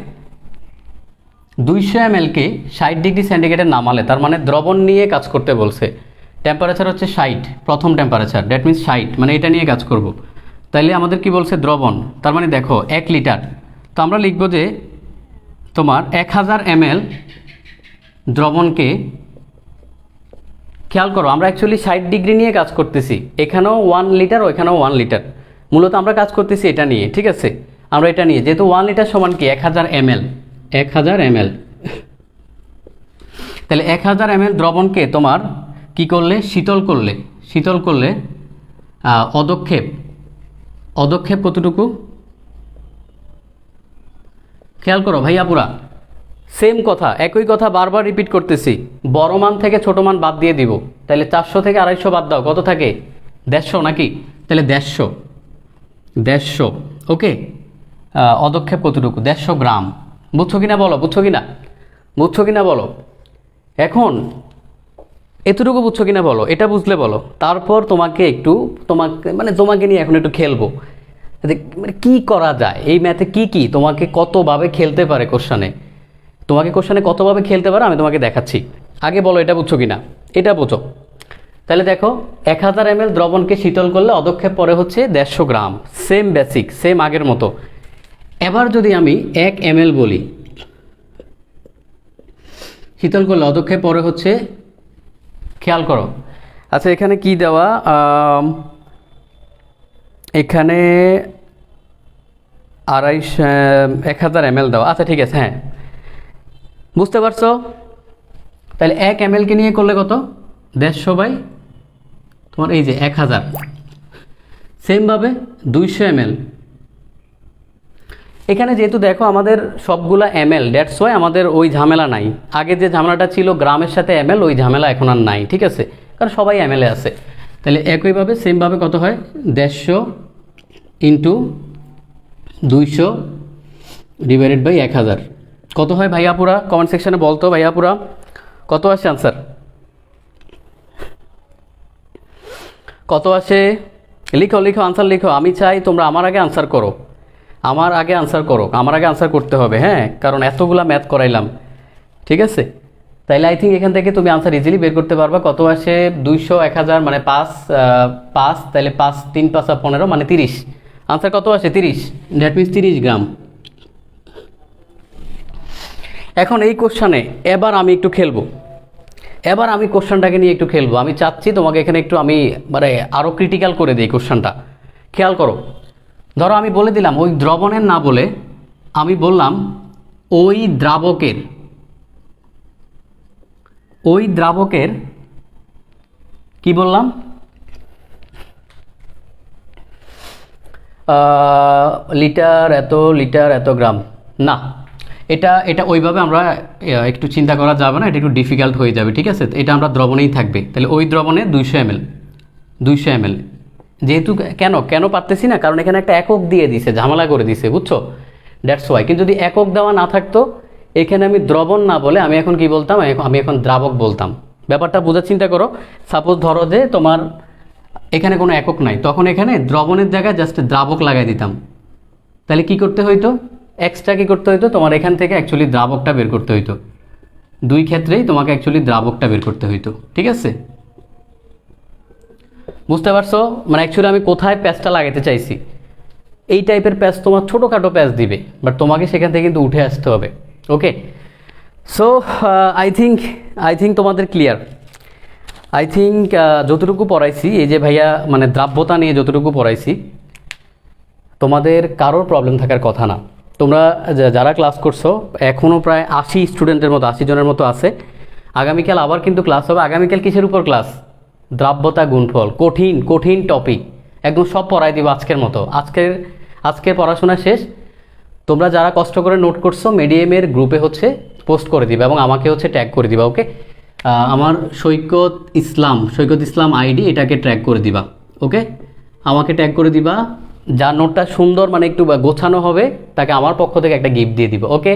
200 ml কে 60 ডিগ্রি সেন্টিগ্রেডে নামালে, তার মানে দ্রবণ নিয়ে কাজ করতে বলছে। টেম্পারেচার হচ্ছে 60, প্রথম টেম্পারেচার, দ্যাট মিনস 60, মানে এটা নিয়ে কাজ করব। তাইলে আমাদের কি বলছে? দ্রবণ। তার মানে দেখো 1 লিটার, তো আমরা লিখব যে তোমার 1000 ml দ্রবণকে, খেয়াল করো আমরা অ্যাকচুয়ালি 60 ডিগ্রি নিয়ে কাজ করতেছি, এখানেও 1 লিটার, ওইখানেও 1 লিটার। মূলত আমরা কাজ করতেছি এটা নিয়ে। ঠিক আছে, আমরা এটা নিয়ে, যেহেতু 1 লিটার সমান কি 1000 ml, 1000 ml। তাহলে 1000 ml দ্রবণকে তোমার কি করলে? শীতল করলে। শীতল করলে অদক্ষেপ, অদক্ষেপ কতটুকু? খেয়াল করো ভাইয়া, পুরা সেম কথা, একই কথা বারবার রিপিট করতেছি। বড় মান থেকে ছোট মান বাদ দিয়ে দিব। তাহলে 400 থেকে 250 বাদ দাও, কত থাকে? 150 নাকি? তাহলে 150। ওকে, অদক্ষেপ কতটুকু? 150 গ্রাম। বুঝছো কিনা বলো? বুঝছো কিনা? বুঝছো কিনা বলো? এখন এতটুকু বুঝছো কিনা বলো? এটা বুঝলে বলো। তারপর তোমাকে একটু, তোমাকে নিয়ে এখন একটু খেলবো। মানে কি করা যায় এই ম্যাথে, কি তোমাকে কতভাবে খেলতে পারে কোশ্চেনে, তোমাকে কোশ্চেনে কতভাবে খেলতে পারে আমি তোমাকে দেখাচ্ছি। আগে বলো এটা বুঝছো কিনা, এটা বুঝো। তাহলে দেখো 1000 ml দ্রবণকে শীতল করলে অদক্ষেপ পরে হচ্ছে 150 গ্রাম। সেম বেসিক, সেম আগের মতো। এবার যদি আমি 1 ml বলি, শীতল করলে অদক্ষেপ পরে হচ্ছে, খেয়াল করো, আচ্ছা এখানে কি দেওয়া? এখানে 1000 ml দেওয়া। আচ্ছা ঠিক আছে, হ্যাঁ বুঝতে পারছো? তাহলে 1 ml-কে নিয়ে করলে কত? 150 বাই তোমার এই যে 1000। সেমভাবে 200 ml, এখানে যেহেতু দেখো আমাদের সবগুলা ml, দ্যাটস ওয়াই আমাদের ওই ঝামেলা নাই। আগে যে ঝামেলাটা ছিল গ্রামের সাথে ml, ওই ঝামেলা এখন আর নাই, ঠিক আছে, কারণ সবাই ml এ আছে। তাহলে একইভাবে সেমভাবে কত হয়? 150 ইন্টু 200 ডিভাইডেড বাই 1000 কত হয় ভাইয়াপুরা? কমেন্ট সেকশনে বলতো ভাইয়াপুরা কত আসে আনসার, কত আসে? লিখো লিখো, আনসার লিখো। আমি চাই তোমরা আমার আগে আনসার করো, আমার আগে আনসার করো, আমার আগে আনসার করতে হবে, হ্যাঁ, কারণ এতগুলা ম্যাথ করাইলাম, ঠিক আছে। তাইলে আই থিঙ্ক এখান থেকে তুমি আনসার ইজিলি বের করতে পারবা। কত আসে? 200, 1000 মানে 5, তাহলে 5 3 5 15 মানে 30। আনসার কত আসে? 30, দ্যাট মিনস 30 গ্রাম। এখন এই কোশ্চানে এবার আমি একটু খেলবো, এবার আমি কোশ্চানটাকে নিয়ে একটু খেলবো। আমি চাচ্ছি তোমাকে এখানে একটু আমি মানে আরও ক্রিটিক্যাল করে দিই কোশ্চানটা। খেয়াল করো, ধরো আমি বলে দিলাম ওই দ্রবণের না বলে আমি বললাম ওই দ্রাবকের কি বললাম? লিটার এত গ্রাম না, এটা ওইভাবে আমরা একটু চিন্তা করা যাবে না, এটা একটু ডিফিকাল্ট হয়ে যাবে, ঠিক আছে। এটা আমরা দ্রবণেই থাকবে। তাহলে ওই দ্রবণে 200 ml, যেহেতু কেন পারতেছি না, কারণ এখানে একটা একক দিয়ে দিছে, ঝামেলা করে দিছে, বুঝছো, দ্যাটস ওয়াই। কিন্তু যদি একক দেওয়া না থাকতো, এখানে আমি দ্রবণ না বলে আমি এখন কি বলতাম? আমি এখন দ্রাবক বলতাম। ব্যাপারটা বোঝার চিন্তা করো। সাপোজ ধরো যে তোমার এখানে কোনো একক নাই, তখন এখানে দ্রবণের জায়গায় জাস্ট দ্রাবক লাগাই দিতাম। তাহলে কি করতে হইতো? এক্সট্রা কি করতে হইতো? তোমার এখান থেকে অ্যাকচুয়ালি দ্রাবকটা বের করতে হইতো। দুই ক্ষেত্রেই তোমাকে অ্যাকচুয়ালি দ্রাবকটা বের করতে হইতো, ঠিক আছে। বুঝতে পারছো? মানে অ্যাকচুয়ালি আমি কোথায় প্যাচটা লাগাতে চাইছি। এই টাইপের প্যাচ তোমার ছোটোখাটো প্যাচ দিবে, বাট তোমাকে সেখান থেকে কিন্তু উঠে আসতে হবে। ওকে, সো আই থিঙ্ক তোমাদের ক্লিয়ার। আই থিঙ্ক যতটুকু পড়াইছি, এই যে ভাইয়া মানে দ্রাব্যতা নিয়ে যতটুকু পড়াইছি, তোমাদের কারোর প্রবলেম থাকার কথা না। তোমরা যারা ক্লাস করছো এখনও প্রায় 80 স্টুডেন্টের মতো, 80 জনের মতো আছে। আগামীকাল আবার কিন্তু ক্লাস হবে। আগামীকাল কিসের উপর ক্লাস? দ্রাব্যতা গুণফল, কঠিন টপিক, একদম সব পড়াই দিব আজকের মতো। আজকের পড়াশোনা শেষ। তোমরা যারা কষ্ট করে নোট করছো মিডিয়ামের গ্রুপে হচ্ছে পোস্ট করে দিবা এবং আমাকে হচ্ছে ট্যাগ করে দিবা। ওকে, আমার সৈকত ইসলাম আইডি, এটাকে ট্র্যাক করে দিবা। ওকে, আমাকে ট্যাগ করে দিবা। যার নোটটা সুন্দর মানে একটু গোছানো হবে তাকে আমার পক্ষ থেকে একটা গিফট দিয়ে দিব। ওকে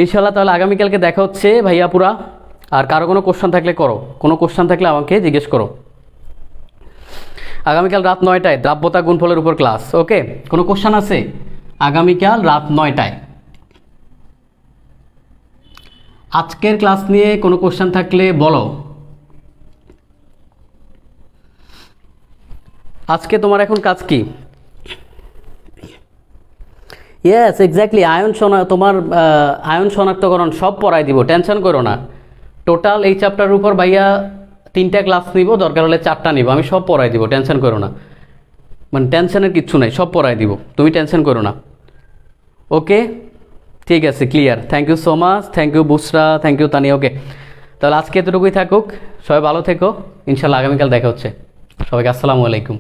ইনশাল্লাহ, তাহলে আগামীকালকে দেখা হচ্ছে ভাইয়াপুরা। আর কারো কোনো কোশ্চেন থাকলে করো, কোনো কোশ্চেন থাকলে আমাকে জিজ্ঞেস করো। আগামীকাল রাত 9টায় দ্রাব্যতা গুণফলের উপর ক্লাস। ওকে, কোনো কোশ্চেন আছে? আগামীকাল রাত 9টায় আজকের ক্লাস নিয়ে কোনো কোশ্চেন থাকলে বলো। আজকে তোমার এখন কাজ কি? ইয়েস এক্স্যাক্টলি, তোমার আয়ন শনাক্তকরণ সব পড়াই দিব, টেনশন করো না। টোটাল এই চ্যাপ্টারের উপর ভাইয়া 3টা ক্লাস নিব, দরকার হলে 4টা নিব, আমি সব পড়াই দিব, টেনশন করো না। মানে টেনশনের কিচ্ছু নাই, সব পড়াই দিব, তুমি টেনশন করো না। ওকে ঠিক আছে, clear. Thank you so much, thank you Bushra, thank you Tani. Okay, তাহলে আজকে এতটুকুই থাকুক, সবাই ভালো থেকো, ইনশাল্লাহ আগামীকাল দেখা হচ্ছে। সবাইকে আসসালামু আলাইকুম।